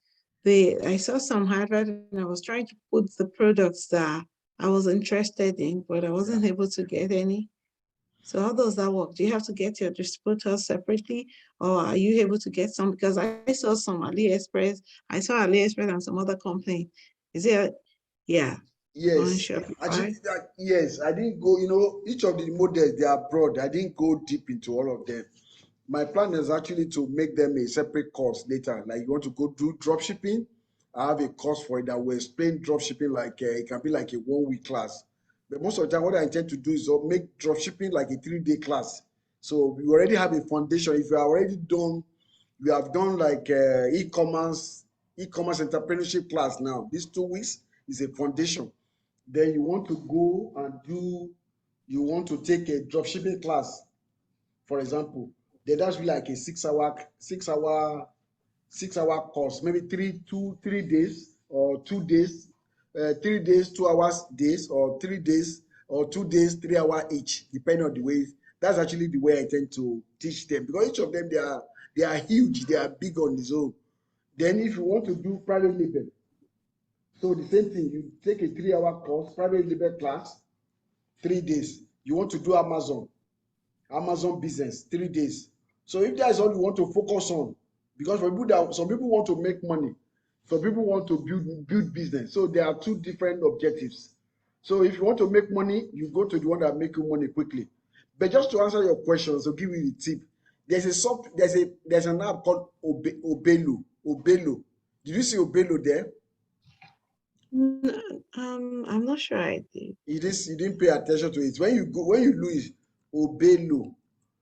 Speaker 2: I saw some advert and I was trying to put the products that I was interested in, but I wasn't able to get any. So how does that work? Do you have to get your distributors separately, or are you able to get some? Because I saw some AliExpress, and some other company. Is it? Yeah.
Speaker 1: Yes. Actually, yes. I didn't go, each of the models, they are broad. I didn't go deep into all of them. My plan is actually to make them a separate course later. Like, you want to go do drop shipping, I have a course for it that will explain drop shipping, like it can be like a 1-week class. But most of the time, what I intend to do is make drop shipping like a 3-day class. So we already have a foundation. If you are already done, you have done like e-commerce entrepreneurship class now. These 2 weeks is a foundation. Then you want to go and you want to take a drop shipping class, for example. Then that's really like a 6-hour course, maybe 3 days or 2 days, 3 days, 2 hours days, or 3 days or 2 days, 3 hours each, depending on the way. That's actually the way I tend to teach them, because each of them, they are huge, they are big on its own. Then if you want to do private label, so the same thing, you take a 3-hour course, private label class, 3 days. You want to do Amazon business, 3 days. So if that is all you want to focus on, Because for people that some people want to make money, some people want to build business. So there are two different objectives. So if you want to make money, you go to the one that make you money quickly. But just to answer your question, so give you the tip. There's an app called Obelo. Obelo. Did you see Obelo there?
Speaker 2: I'm not sure I did.
Speaker 1: You didn't pay attention to it. When you lose Obelo.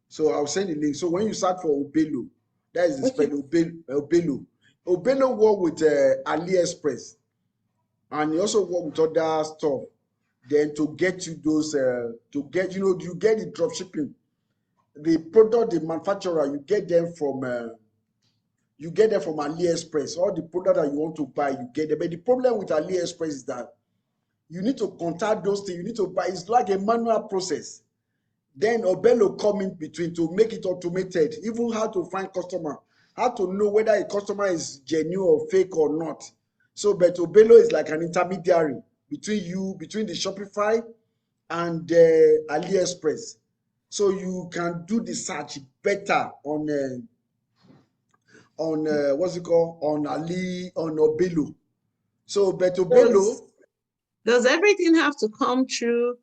Speaker 1: So I'll send the link. So when you search for Obelo, that is the spell Obelo. Obelo work with AliExpress, and he also work with other stuff. Then to get you those, you get the drop shipping, the product, the manufacturer, you get them from AliExpress. All the product that you want to buy, you get them. But the problem with AliExpress is that you need to contact those things. You need to buy. It's like a manual process. Then Obelo come in between to make it automated, even how to find customer, how to know whether a customer is genuine or fake or not. So, but Obelo is like an intermediary between the Shopify and AliExpress. So you can do the search better on what's it called, on Obelo. So, but Obelo.
Speaker 2: Does everything have to come through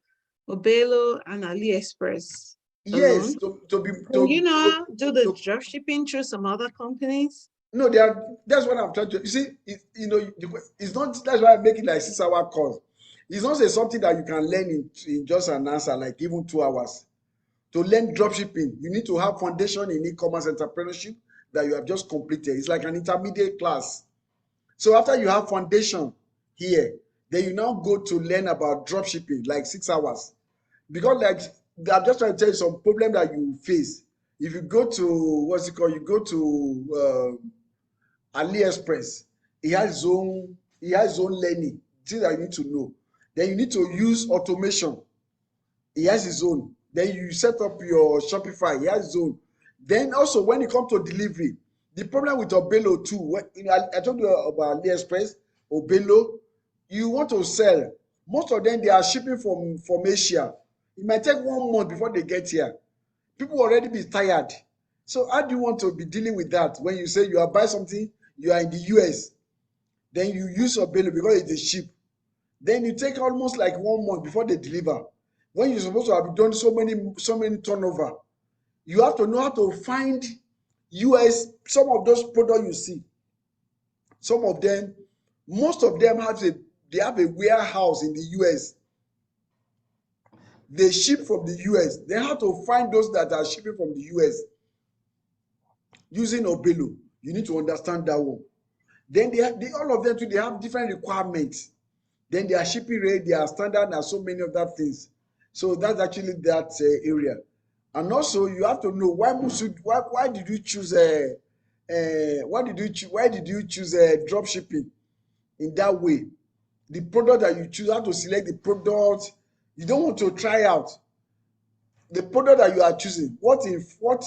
Speaker 2: Obelo and AliExpress
Speaker 1: Yes,
Speaker 2: alone?
Speaker 1: do
Speaker 2: the drop shipping through some other companies?
Speaker 1: No, that's what I'm trying to. You see, it's not. That's why I make it like 6 hour course. It's not something that you can learn in just an answer, like even 2 hours. To learn dropshipping, you need to have foundation in e-commerce entrepreneurship that you have just completed. It's like an intermediate class. So after you have foundation here, then you now go to learn about dropshipping, like 6 hours. Because like I'm just trying to tell you some problem that you face. If you go to you go to AliExpress, he has his own learning, things that you need to know. Then you need to use automation. He has his own. Then you set up your Shopify, he has his own. Then also when it comes to delivery, the problem with Obelo too, I told you about AliExpress, Obelo, you want to sell. Most of them, they are shipping from Asia. It might take 1 month before they get here. People already be tired. So how do you want to be dealing with that when you say you are buying something, you are in the US, then you use Obelo because it's a ship. Then you take almost like 1 month before they deliver. When you're supposed to have done so many turnover, you have to know how to find US, some of those products you see. Some of them, most of them have a warehouse in the US. They ship from the US. They have to find those that are shipping from the US using Obelo. You need to understand that one. Then all of them too, they have different requirements. Then their shipping rate, their standard, and so many other things. So that's actually that area. And also you have to know why did you choose drop shipping in that way? The product that you choose, how to select the product. You don't want to try out the product that you are choosing. What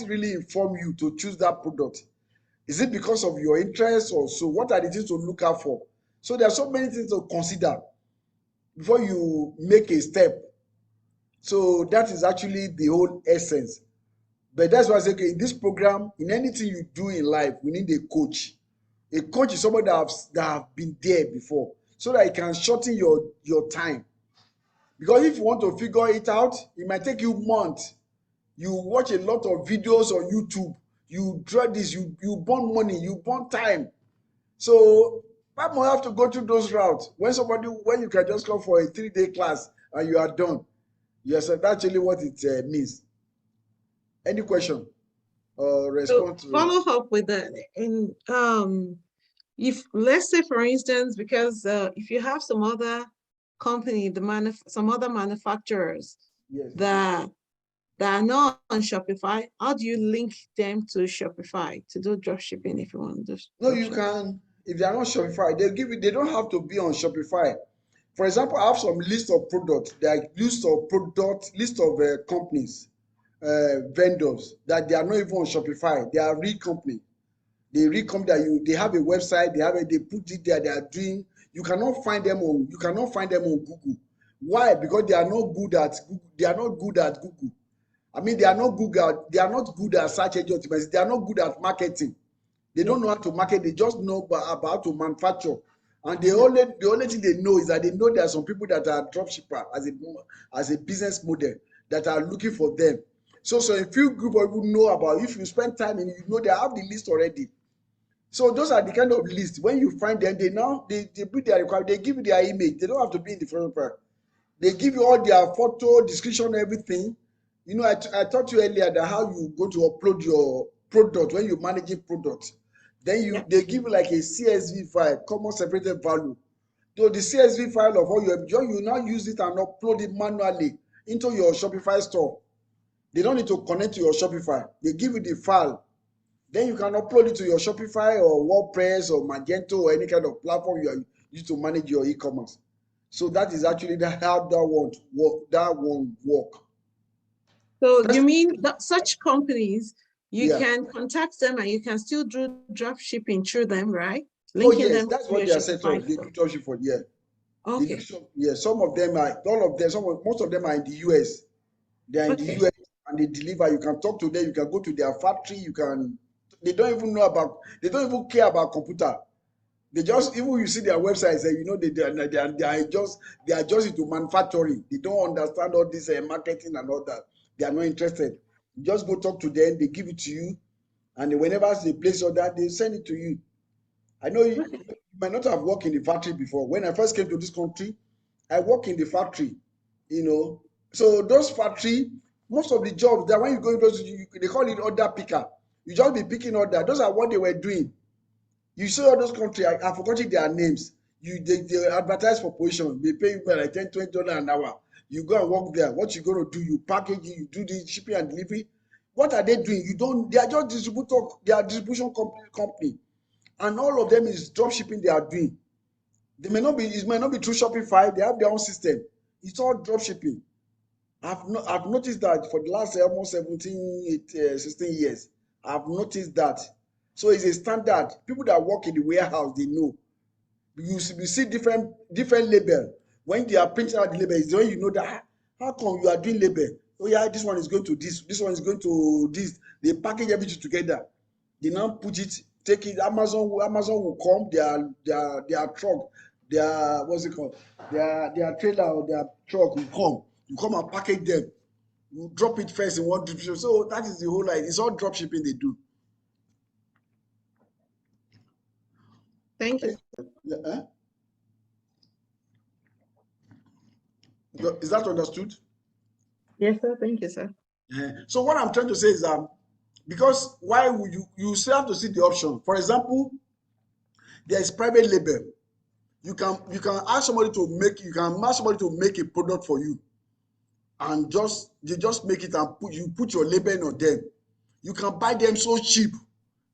Speaker 1: really informed you to choose that product? Is it because of your interest or so? What are the things to look out for? So there are so many things to consider before you make a step. So that is actually the whole essence. But that's why I say, okay, in this program, in anything you do in life, we need a coach. A coach is somebody that have been there before, so that it can shorten your time. Because if you want to figure it out, it might take you months. You watch a lot of videos on YouTube. You try this, you burn money, you burn time. So why must have to go through those routes when you can just come for a 3-day class and you are done? Yes, that's actually what it means. Any question or response to
Speaker 2: follow up with that. And if let's say for instance, because if you have some other company, some other manufacturers,
Speaker 1: yes,
Speaker 2: that are not on Shopify, how do you link them to Shopify to do drop shipping if you want to do?
Speaker 1: No, you can. If they are not Shopify, they don't have to be on Shopify. For example, I have some list of products, list of companies, vendors that they are not even on Shopify. They are real company. They have a website. They put it there. They are doing. You cannot find them on Google. Why? Because they are not good at Google. They are not good at Google. I mean, they are not good at search engine optimization. They are not good at marketing. They don't know how to market. They just know about how to manufacture. And the only thing they know is that they know there are some people that are dropshipper as a business model that are looking for them. So a few group of people know about. If you spend time and you know they have the list already. So those are the kind of list. When you find them, they put their requirement. They give you their image. They don't have to be in the front part. They give you all their photo, description, everything. You know, I taught you earlier that how you go to upload your product when you're managing products. Then they give you like a CSV file, common separated value. So the CSV file of all you now use it and upload it manually into your Shopify store. They don't need to connect to your Shopify. They give you the file. Then you can upload it to your Shopify or WordPress or Magento or any kind of platform you use to manage your e-commerce. So that is actually how that one work.
Speaker 2: So you mean that such companies, you can contact them and you can still do drop shipping through them, right?
Speaker 1: Linking them that's what they are set up. They do drop ship for
Speaker 2: Okay.
Speaker 1: Some of them are most of them are in the US. They are in the US and they deliver. You can talk to them, you can go to their factory, they don't even care about computer. They just, even you see their website, say, they are just into manufacturing. They don't understand all this marketing and all that. They are not interested. You just go talk to them, they give it to you, and whenever they place order, they send it to you. I know you might not have worked in the factory before. When I first came to this country, I work in the factory, So those factory, most of the jobs that when you go into, they call it order picker. You just be picking order. Those are what they were doing. You see all those countries, I've forgotten their names. They advertise for position. They pay you like $10, $20 an hour. You go and work there. What you going to do? You package it, you do the shipping and delivery. What are they doing? They are just distributor, they are distribution company. And all of them is drop shipping they are doing. It might not be through Shopify, they have their own system. It's all drop shipping. I've noticed that for the last almost 16 years. I've noticed that. So it's a standard. People that work in the warehouse, they know. You see different label. When they are printing out the label, it's when you know that how come you are doing label? Oh yeah, this one is going to this one is going to this. They package everything together. They now put it, take it. Amazon will come. Their truck, what's it called? Their trailer or their truck will come. You come and package them. You drop it first in one distribution. So that is the whole line. It's all drop shipping they do.
Speaker 2: Thank you.
Speaker 1: Is that understood?
Speaker 2: Yes, sir. Thank you, sir.
Speaker 1: So what I'm trying to say is because why would you still have to see the option. For example, there is private label. You can ask somebody to make a product for you, and they just make it and put your label on them. You can buy them so cheap,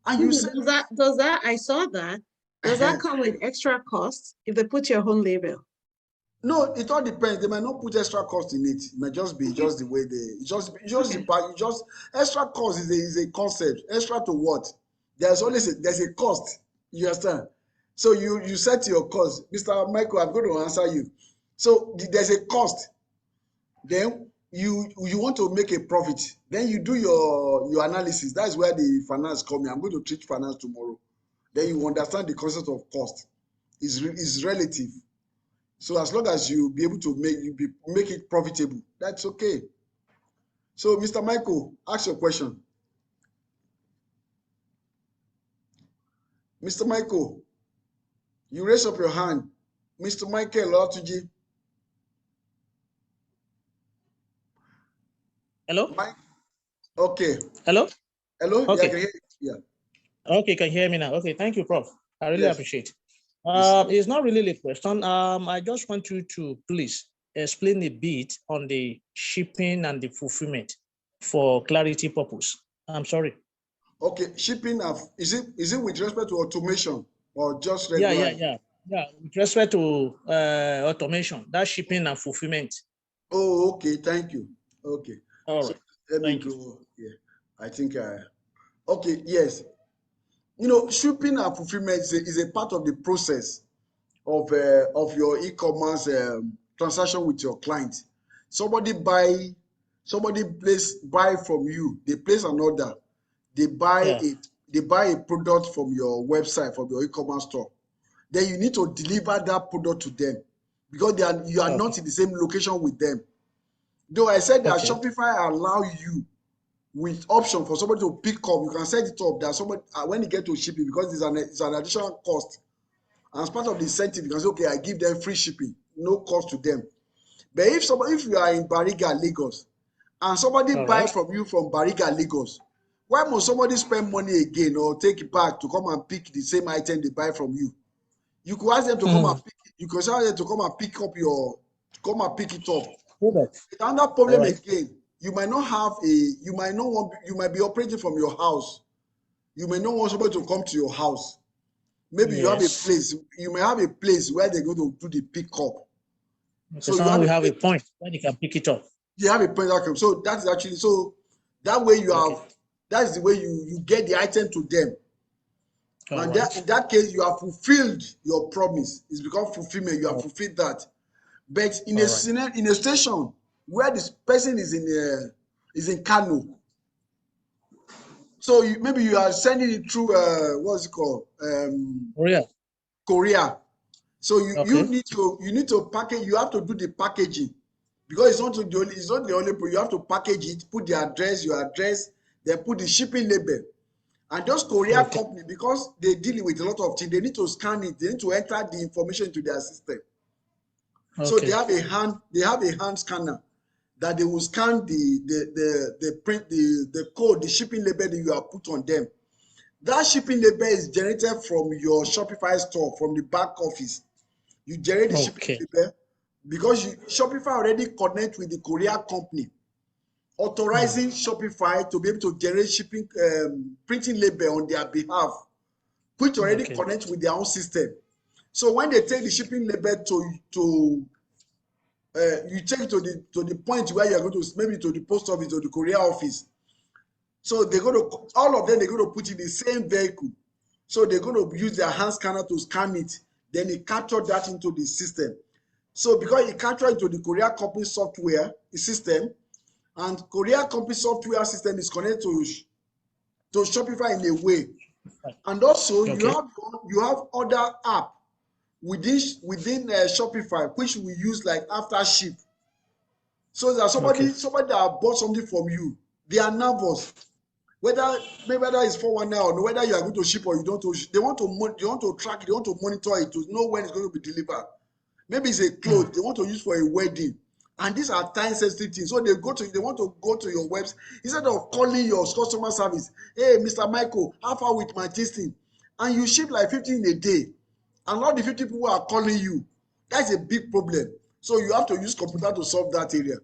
Speaker 1: and you say
Speaker 2: does that I saw that. Does that come with extra costs if they put your own label?
Speaker 1: No, it all depends. They might not put extra cost in it. It might just be just the way extra cost is a concept. Extra to what? There's a cost. You understand? So you set your cost. Mr. Michael, I'm going to answer you. So there's a cost. Then you want to make a profit. Then you do your analysis. That's where the finance come in. I'm going to teach finance tomorrow. Then you understand the concept of cost. Is relative. So as long as you be able to make it profitable, that's okay. So Mr. Michael, ask your question. Mr. Michael, you raise up your hand. Mr. Michael Olatuji.
Speaker 3: Hello?
Speaker 1: Okay.
Speaker 3: Hello?
Speaker 1: Hello?
Speaker 3: Okay.
Speaker 1: Yeah, I can hear you. Yeah.
Speaker 3: Okay, can you hear me now? Okay, thank you, Prof. I really appreciate it.
Speaker 1: Yes.
Speaker 3: It's not really a question. I just want you to please explain a bit on the shipping and the fulfillment for clarity purpose. I'm sorry.
Speaker 1: Okay, shipping is it with respect to automation or just regular?
Speaker 3: Yeah. With respect to automation, that shipping and fulfillment.
Speaker 1: Oh, okay. Thank you. Okay.
Speaker 3: All right.
Speaker 1: Let me go. Yeah, I think. Okay. Yes. Shipping and fulfillment is a part of the process of your e-commerce transaction with your client. Somebody buy from you. They place an order. They buy it. they buy a product from your website, from your e-commerce store, then you need to deliver that product to them because you are not in the same location with them. Though I said that Shopify allow you with option for somebody to pick up, you can set it up that somebody when you get to shipping, because it's an additional cost. And as part of the incentive, you can say, okay, I give them free shipping, no cost to them. But if you are in Bariga, Lagos, and somebody buy from you from Bariga, Lagos, why must somebody spend money again or take it back to come and pick the same item they buy from you? You could ask them to come and pick it. You could ask them to come and pick it up. Another problem again, you might not have you might be operating from your house. You may not want somebody to come to your house. Maybe you have a place. You may have a place where they're going to do the pickup.
Speaker 3: So you have a point where they can pick it up.
Speaker 1: You have a point. So that's actually that way you have. That's the way you get the item to them. And in that case, you have fulfilled your promise. It's become fulfillment. You have fulfilled that. But in a station where this person is in Kano, so maybe you are sending it through what's it called? Korea. So you need to package. You have to do the packaging because it's not the only. You have to package it, put the address, your address, then put the shipping label. And those Korea company, because they deal with a lot of things, they need to scan it. They need to enter the information into their system. So they have a hand scanner that they will scan the code, the shipping label that you have put on them. That shipping label is generated from your Shopify store, from the back office. You generate the shipping label because Shopify already connect with the Korea company, authorizing Shopify to be able to generate shipping printing label on their behalf, which already connect with their own system. So when they take the shipping label you take it to the point where you're going to, maybe to the post office or the Korea office. So all of them, they're going to put in the same vehicle. So they're going to use their hand scanner to scan it. Then it capture that into the system. So because it capture into the Korea company software system, and Korea company software system is connected to Shopify in a way. And also you have other app within Shopify which we use like after ship. So there's somebody that bought something from you. They are nervous. Whether it's 419 or whether you are going to ship or you don't, they want to track it, they want to monitor it to know when it's going to be delivered. Maybe it's a clothes they want to use for a wedding. And these are time sensitive things. So they want to go to your website instead of calling your customer service. Hey, Mr. Michael, how far with my testing? And you ship like 50 in a day. And all the 50 people are calling you. That's a big problem. So you have to use computer to solve that area.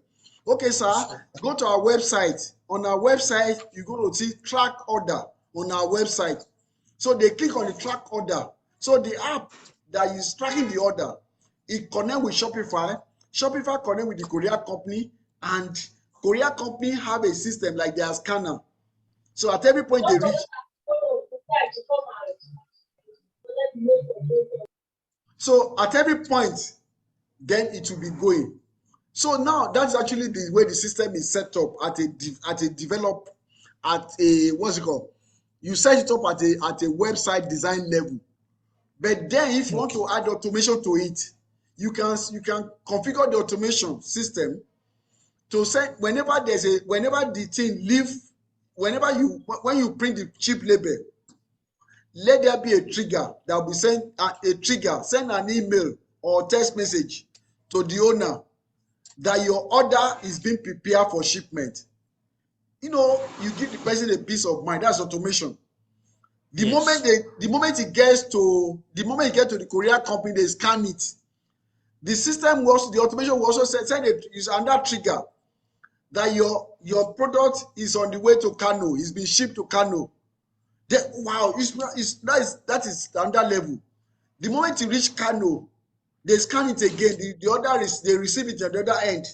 Speaker 1: Okay, sir, go to our website. On our website, you're going to see track order on our website. So they click on the track order. So the app that is tracking the order, it connect with Shopify. Shopify connect with the Korea company, and Korea company have a system like their scanner. So at every point they reach. So at every point, then it will be going. So now that's actually the way the system is set up at a what's it called? You set it up at a website design level. But then if you want to add automation to it, you can configure the automation system to say whenever the thing when you print the chip label, let there be a trigger that will be send an email or text message to the owner that your order is being prepared for shipment. You give the person a peace of mind. That's automation. The moment it gets to the courier company, they scan it. The automation will also send another trigger that your product is on the way to Kano. It's been shipped to Kano. That is another level. The moment you reach Kano, they scan it again. The order they receive it at the other end.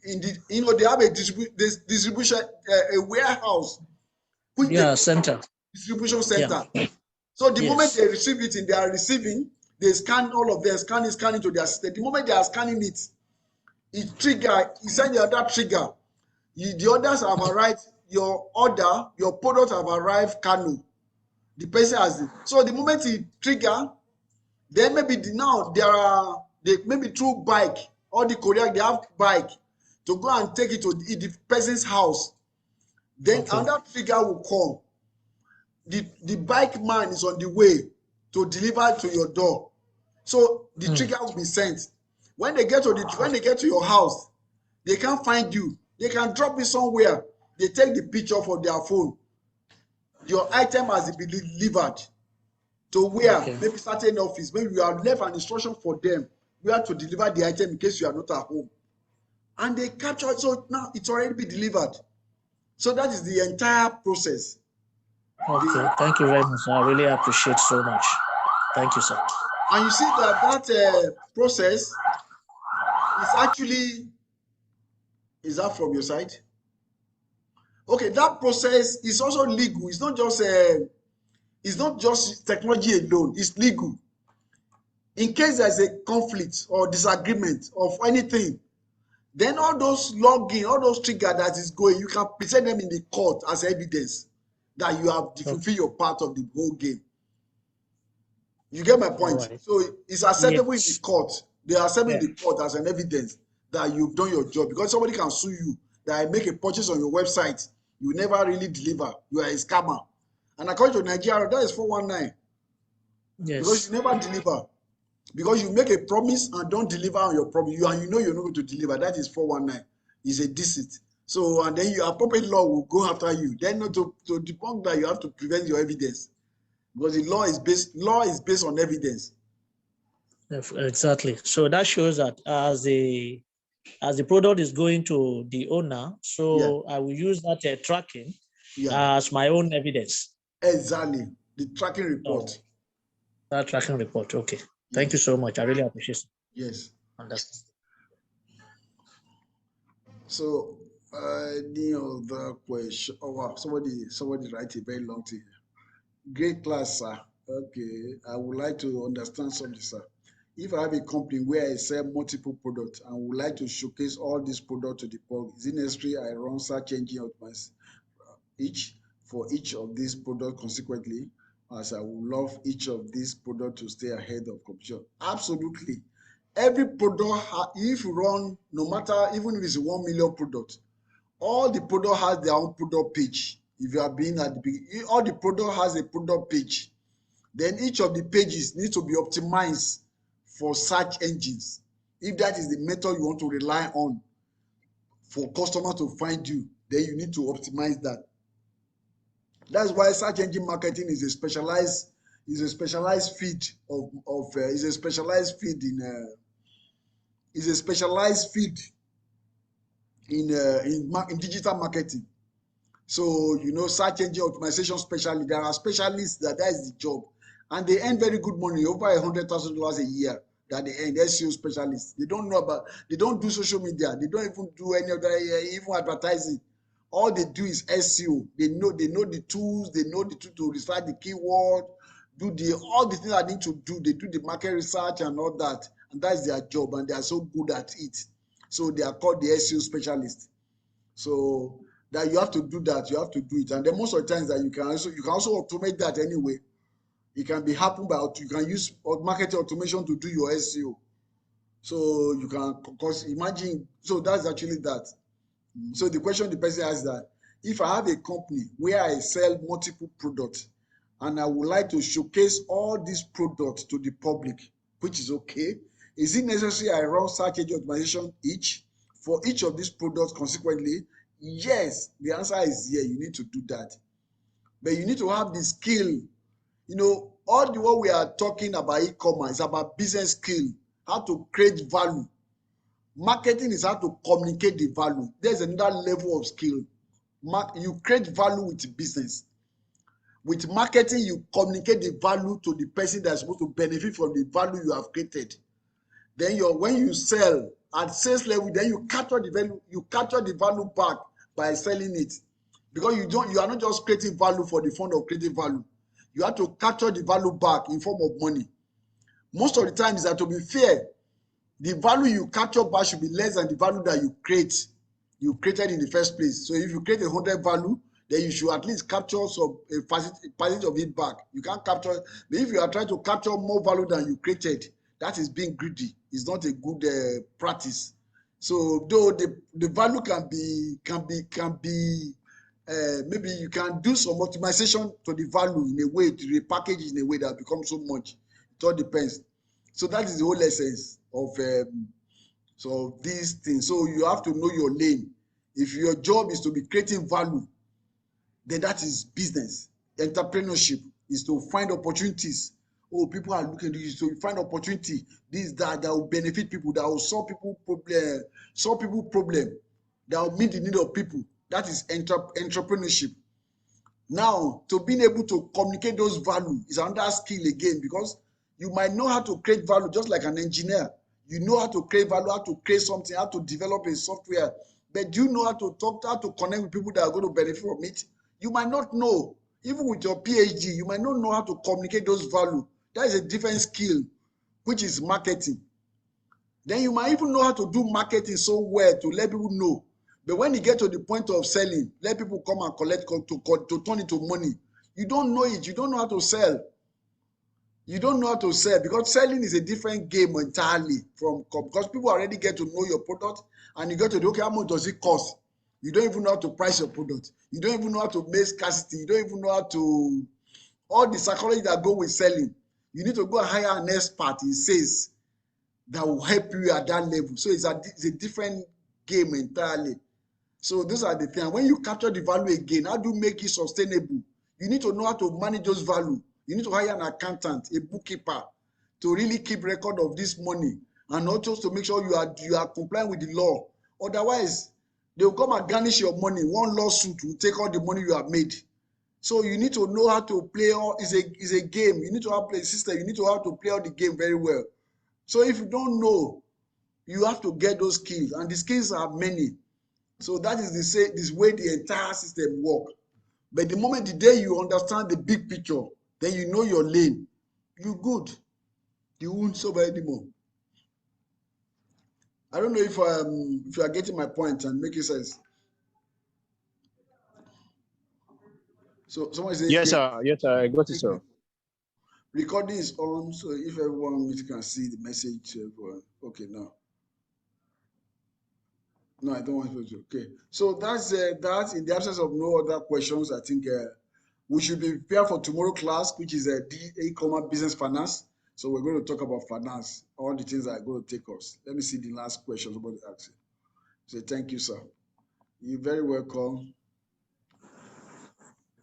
Speaker 1: They have a distribution, a warehouse.
Speaker 3: Center.
Speaker 1: Distribution center. Yeah. So the moment they receive it, they are receiving, they scan all of them, scanning to their system. The moment they are scanning it, it sends the other trigger. The orders have arrived, your product have arrived Kano. The person has it. So the moment he trigger, then maybe now maybe through bike, or the courier, they have bike to go and take it to the person's house. Then another trigger will come. The bike man is on the way to deliver to your door. So the trigger will be sent. When they get to your house, they can't find you. They can drop it somewhere. They take the picture for their phone. Your item has been delivered to where? Maybe certain office. Maybe you have left an instruction for them where to deliver the item in case you are not at home. And they capture it. So now it's already been delivered. So that is the entire process.
Speaker 3: Okay, thank you very much. I really appreciate so much. Thank you, sir.
Speaker 1: And you see that process is actually, is that from your side? Okay, that process is also legal. It's not just technology alone. It's legal. In case there's a conflict or disagreement of anything, then all those login, all those triggers that is going, you can present them in the court as evidence that you have fulfilled your part of the whole game. You get my point? Right. So it's acceptable in the court. They are acceptable in the court as an evidence that you've done your job, because somebody can sue you that I make a purchase on your website, you never really deliver, you are a scammer. And according to Nigeria, that is 419. Yes. Because you never deliver. Because you make a promise and don't deliver on your promise, and you know you're not going to deliver, that is 419. It's a deceit. So, and then your appropriate law will go after you. Then to debunk that, you have to prevent your evidence. Because the law is based on evidence.
Speaker 3: Exactly. So that shows that as the product is going to the owner, so I will use that tracking as my own evidence.
Speaker 1: Exactly. The tracking report.
Speaker 3: That tracking report. Okay. Thank you so much. I really appreciate it.
Speaker 1: Yes.
Speaker 3: Understand.
Speaker 1: So any other question? Oh wow, somebody write a very long thing. Great class, sir. Okay, I would like to understand something, sir. If I have a company where I sell multiple products and would like to showcase all these products to the public, is it necessary I run search engine optimization for each of these products consequently, as I would love each of these products to stay ahead of competition? Absolutely. Every product, if you run, no matter, even if it's a 1 million product, all the product has their own product page. If you have been at the beginning, all the product has a product page. Then each of the pages needs to be optimized for search engines. If that is the method you want to rely on for customer to find you, then you need to optimize that. That's why search engine marketing is a specialized field in digital marketing. So, you know, search engine optimization specialist, there are specialists that is the job, and they earn very good money, over $100,000 a year that they earn. SEO specialists. They don't do social media. They don't even do any other, even advertising. All they do is SEO. They know the tools. They know the tool to research the keyword, all the things I need to do. They do the market research and all that, and that's their job, and they are so good at it. So they are called the SEO specialists. So that you have to do that, you have to do it. And then most of the times that you can also automate that anyway. It can be happened you can use marketing automation to do your SEO. So you can, because imagine, so that's actually that. So the question the person asks that, if I have a company where I sell multiple products and I would like to showcase all these products to the public, which is okay, is it necessary I run search engine optimization for each of these products consequently? Yes, the answer is yeah, you need to do that. But you need to have the skill. You know, what we are talking about e-commerce is about business skill, how to create value. Marketing is how to communicate the value. There's another level of skill. You create value with business. With marketing, you communicate the value to the person that's supposed to benefit from the value you have created. Then when you sell at sales level, then you capture the value back by selling it. Because you are not just creating value for the fun of creating value. You have to capture the value back in form of money. Most of the time is that, to be fair, the value you capture back should be less than the value that you created in the first place. So if you create 100 value, then you should at least capture some percentage of it back. You can't capture, but if you are trying to capture more value than you created, that is being greedy. It's not a good practice. So though the value can be maybe you can do some optimization to the value in a way, to repackage it in a way that becomes so much. It all depends. So that is the whole essence of so these things. So you have to know your lane. If your job is to be creating value, then that is business. Entrepreneurship is to find opportunities. Oh, people are looking at you, so you find opportunity, this, that will benefit people, that will solve people problem, that will meet the need of people. That is entrepreneurship. Now, to being able to communicate those values is another skill again, because you might know how to create value just like an engineer. You know how to create value, how to create something, how to develop a software, but do you know how to talk, how to connect with people that are going to benefit from it? You might not know. Even with your PhD, you might not know how to communicate those values. That is a different skill, which is marketing. Then you might even know how to do marketing so well to let people know. But when you get to the point of selling, let people come and collect to turn into money. You don't know it. You don't know how to sell. You don't know how to sell, because selling is a different game entirely because people already get to know your product, and you get to, okay, how much does it cost? You don't even know how to price your product. You don't even know how to make scarcity. You don't even know how to, all the psychology that go with selling. You need to go and hire an expert, he says, that will help you at that level. So it's a different game entirely. So those are the things. When you capture the value again, how do you make it sustainable? You need to know how to manage those value. You need to hire an accountant, a bookkeeper, to really keep record of this money, and also to make sure you are complying with the law. Otherwise, they will come and garnish your money. One lawsuit will take all the money you have made. So you need to know how to play. It's a game. You need to have a system. You need to have to play all the game very well. So if you don't know, you have to get those skills, and the skills are many. So that is this way the entire system works. But the moment the day you understand the big picture, then you know your lane, you're good. You won't suffer anymore. I don't know if you are getting my point and making sense. So someone says,
Speaker 4: yes, sir. Yes, sir. I got it, sir.
Speaker 1: Recording is on, so if everyone can see the message to everyone. Okay, now. No, I don't want to. Okay, so that's that. In the absence of no other questions, I think we should be prepared for tomorrow class, which is eCommerce business finance. So we're going to talk about finance, all the things that are going to take us. Let me see the last question somebody asked. Say thank you, sir. You're very welcome.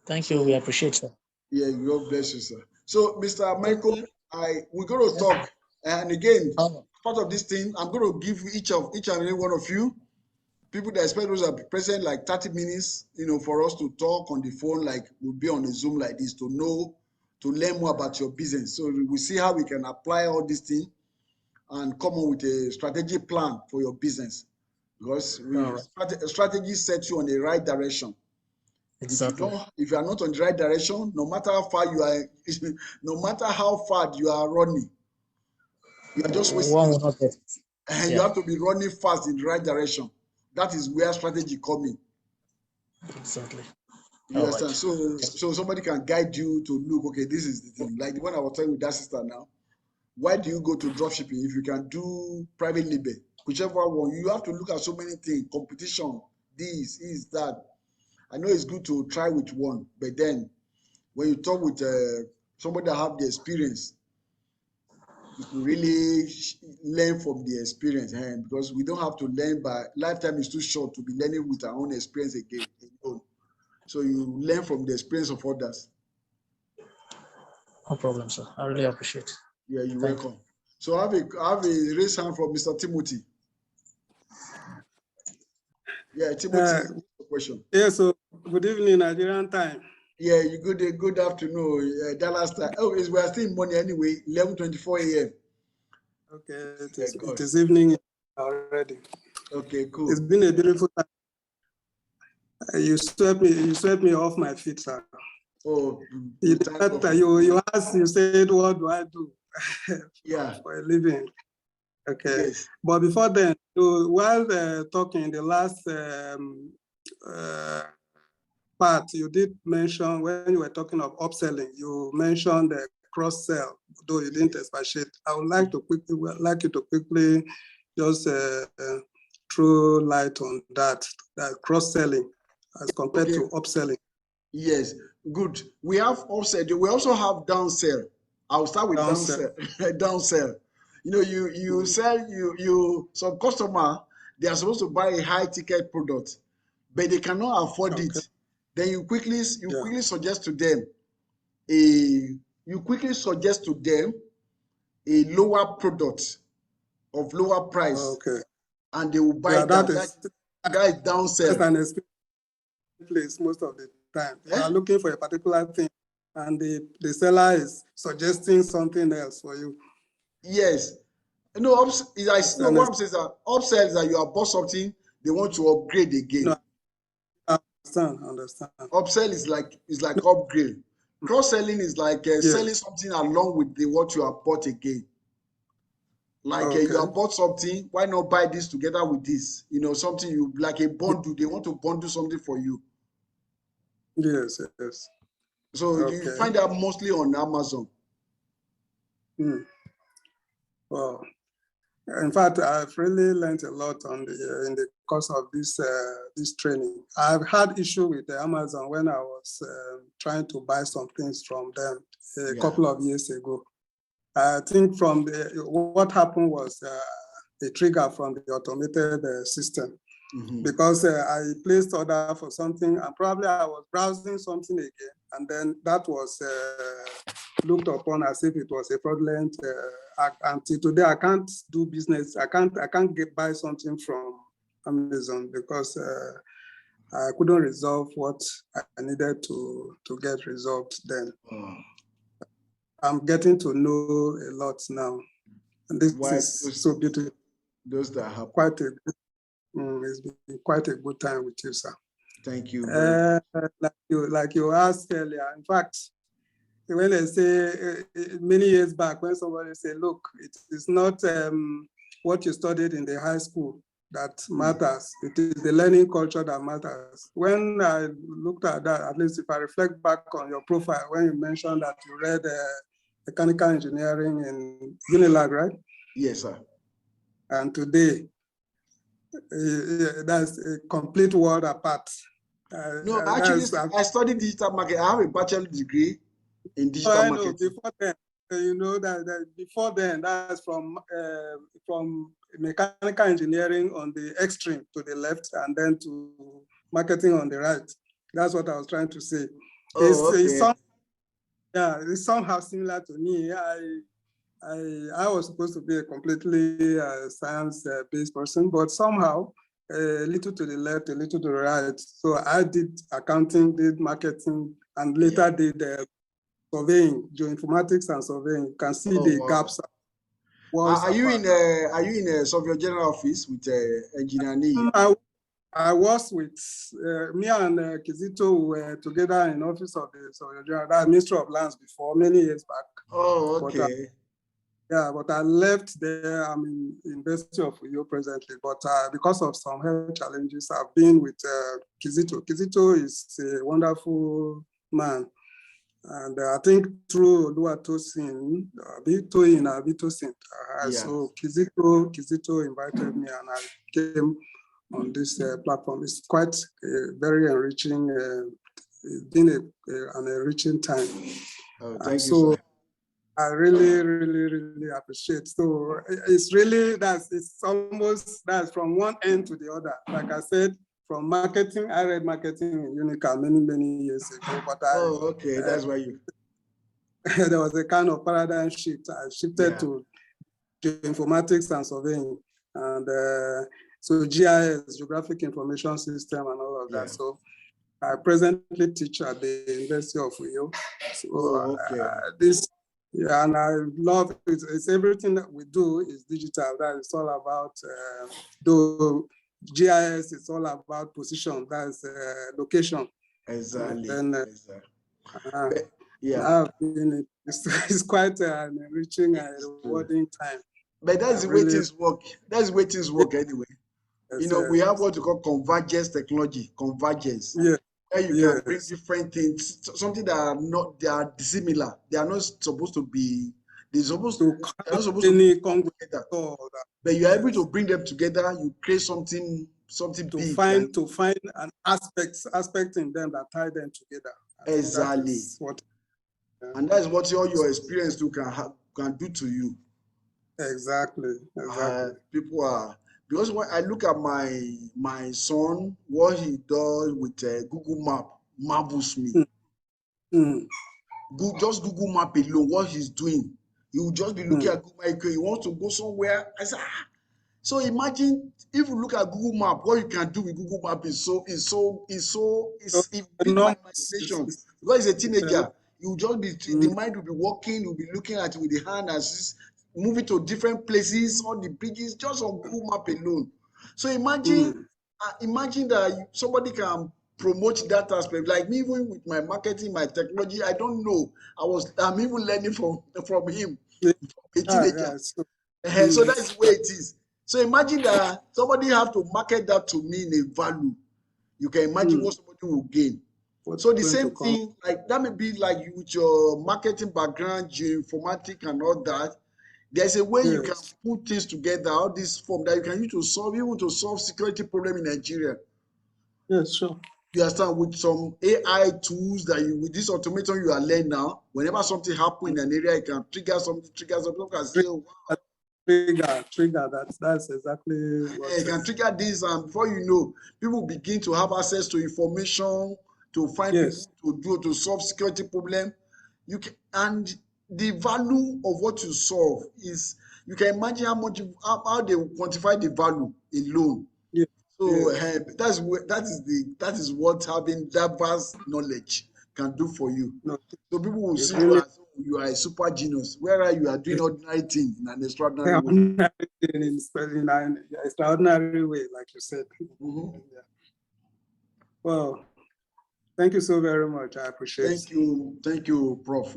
Speaker 3: Thank you. We appreciate it.
Speaker 1: Yeah, God bless you, sir. So, Mr. Michael, we're going to talk, and again, part of this thing, I'm going to give each and every one of you, people that expect us to be present like 30 minutes, for us to talk on the phone, like we'll be on a Zoom like this, to learn more about your business. So we see how we can apply all these things and come up with a strategic plan for your business. Because strategy sets you on the right direction.
Speaker 3: Exactly.
Speaker 1: If you are not on the right direction, no matter how far you are, no matter how far you are running, you are just wasting.
Speaker 3: One will not get it.
Speaker 1: And you have to be running fast in the right direction. That is where strategy comes in.
Speaker 3: Exactly.
Speaker 1: You understand? Right. So somebody can guide you to look, okay, this is the thing. Like the one I was telling with that sister now. Why do you go to dropshipping if you can do private label? Whichever one, you have to look at so many things, competition, this, is that. I know it's good to try with one, but then when you talk with somebody that have the experience, you can really learn from the experience, because we don't have to learn by lifetime is too short to be learning with our own experience again. So you learn from the experience of others.
Speaker 3: No problem, sir. I really appreciate it.
Speaker 1: Yeah, you're welcome. So I have a raised hand from Mr. Timothy. Yeah, Timothy, question.
Speaker 5: Yeah, so good evening, Nigerian time.
Speaker 1: Yeah, you good afternoon, Dallas time. Oh, we are still in morning anyway, 11:24 a.m.
Speaker 5: Okay, it is evening already.
Speaker 1: Okay, cool.
Speaker 5: It's been a beautiful time. You swept me off my feet, sir.
Speaker 1: Oh,
Speaker 5: you asked, you said, what do I do for a living? Okay, yes. But before then, while talking, the last part you did mention when you were talking of upselling, you mentioned the cross-sell, though you didn't expatiate. I would like you to quickly just throw light on that cross-selling as compared to upselling.
Speaker 1: Yes, good. We have upsell. We also have downsell. I'll start with downsell. Downsell. You know, you sell some customer, they are supposed to buy a high ticket product, but they cannot afford it. Then you quickly suggest to them a lower product of lower price, and they will buy that. That is downsell.
Speaker 5: That's an place most of the time. You are looking for a particular thing, and the seller is suggesting something else for you.
Speaker 1: Yes. No, what I'm saying is that upsell is that you have bought something, they want to upgrade again.
Speaker 5: No, I understand.
Speaker 1: Upsell is like upgrade. Cross-selling is like selling something along with what you have bought again. Like you have bought something, why not buy this together with this? You know, something you like a bundle. They want to bundle something for you.
Speaker 5: Yes.
Speaker 1: So you find that mostly on Amazon.
Speaker 5: Well, in fact, I've really learned a lot in the course of this training. I've had issue with Amazon when I was trying to buy some things from them a couple of years ago. I think what happened was a trigger from the automated system, because I placed order for something and probably I was browsing something again, and then that was looked upon as if it was a fraudulent act. Until today, I can't do business. I can't buy something from Amazon because I couldn't resolve what I needed to get resolved then. I'm getting to know a lot now, and this is so beautiful.
Speaker 1: Those that have
Speaker 5: it's been quite a good time with you, sir.
Speaker 1: Thank you.
Speaker 5: Like you asked earlier. In fact, when they say many years back, when somebody say, "Look, it is not what you studied in the high school that matters. It is the learning culture that matters." When I looked at that, at least if I reflect back on your profile, when you mentioned that you read mechanical engineering in Unilag, right?
Speaker 1: Yes, sir.
Speaker 5: And today, that's a complete world apart.
Speaker 1: No, actually, I studied digital marketing. I have a bachelor's degree in digital marketing.
Speaker 5: Before then, that before then, that's from mechanical engineering on the extreme to the left, and then to marketing on the right. That's what I was trying to say. It's somehow similar to me. I was supposed to be a completely science-based person, but somehow a little to the left, a little to the right. So I did accounting, did marketing, and later did surveying, geoinformatics and surveying. You can see the gaps.
Speaker 1: Are you in a Surveyor General office with Engineer Nee?
Speaker 5: I was with me and Kizito were together in office of the Surveyor General, that Ministry of Lands before many years back.
Speaker 1: Oh, okay.
Speaker 5: But I left there. I'm in University of Uyo presently, but because of some health challenges, I've been with Kizito. Kizito is a wonderful man. And I think through Oluwatosin, Abitosin, so Kizito invited me and I came on this platform. It's quite very enriching. It's been an enriching time.
Speaker 1: Thank you, sir.
Speaker 5: I really appreciate. So it's really it's almost from one end to the other. Like I said, from marketing, I read marketing in Unica many years ago. But
Speaker 1: that's why you.
Speaker 5: There was a kind of paradigm shift. I shifted to informatics and surveying, and so GIS, Geographic Information System, and all of that. So I presently teach at the University of Uyo. So and I love it. It's everything that we do is digital. That is all about though GIS is all about position. That's location.
Speaker 1: Exactly.
Speaker 5: It's quite an enriching and rewarding time.
Speaker 1: But that's the way things work. That's the way things work anyway. We have what you call convergence technology. Convergence.
Speaker 5: Yeah.
Speaker 1: where you can bring different things, something that are not, they are dissimilar. They are not supposed to be, they're not supposed to be together. But you are able to bring them together, you create something big.
Speaker 5: To find an aspect in them that tie them together.
Speaker 1: Exactly. And that's what all your experience too can do to you.
Speaker 5: Exactly.
Speaker 1: People are, because when I look at my son, what he does with Google Map marvels me. Just Google Map alone, what he's doing. He will just be looking at Google Map. He wants to go somewhere. I said, So imagine if you look at Google Map, what you can do with Google Map it beats my imagination. Because he's a teenager, you just be the mind will be working, you'll be looking at it with the hand as moving to different places, all the bridges, just on Google Map alone. So imagine that somebody can promote that aspect. Like me, even with my marketing, my technology, I don't know. I'm even learning from him, a teenager. So that's the way it is. So imagine that somebody have to market that to me in a value. You can imagine what somebody will gain. So the same thing, like that may be like with your marketing background, geoinformatics and all that. There's a way you can put things together, all this form that you can use to solve security problem in Nigeria.
Speaker 5: Yes, sure.
Speaker 1: You understand, with some AI tools that with this automation you are learning now, whenever something happens in an area, you can trigger something, can say, wow.
Speaker 5: Trigger, that's exactly what
Speaker 1: you can trigger this, and before you know, people begin to have access to information, to find people to solve security problem. You can, and the value of what you solve is, you can imagine how they will quantify the value alone. So that is what having that vast knowledge can do for you. So people will see you are a super genius, whereas you are doing ordinary thing in an extraordinary way.
Speaker 5: In an extraordinary way, like you said. Well, thank you so very much. I appreciate it.
Speaker 1: Thank you, Prof.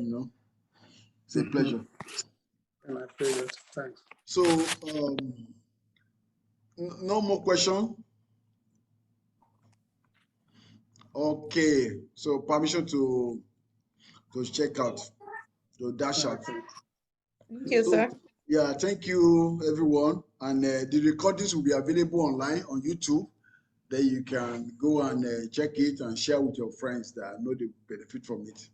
Speaker 1: It's a pleasure.
Speaker 5: My pleasure. Thanks.
Speaker 1: So no more question. Okay, so permission to check out, to dash out.
Speaker 2: Thank you, sir.
Speaker 1: Yeah, thank you, everyone. And the recordings will be available online on YouTube. Then you can go and check it and share with your friends that know they benefit from it.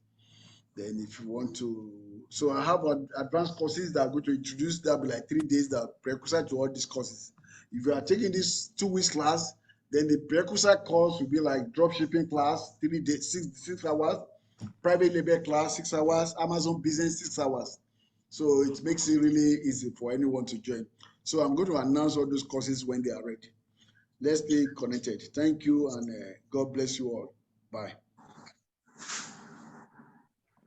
Speaker 1: Then if you want to, so I have advanced courses that are going to introduce, that will be like 3 days that prerequisite to all these courses. If you are taking this 2 weeks class, then the prerequisite course will be like dropshipping class, 3 days, 6 hours, private label class, 6 hours, Amazon business, 6 hours. So it makes it really easy for anyone to join. So I'm going to announce all those courses when they are ready. Let's stay connected. Thank you, and God bless you all. Bye.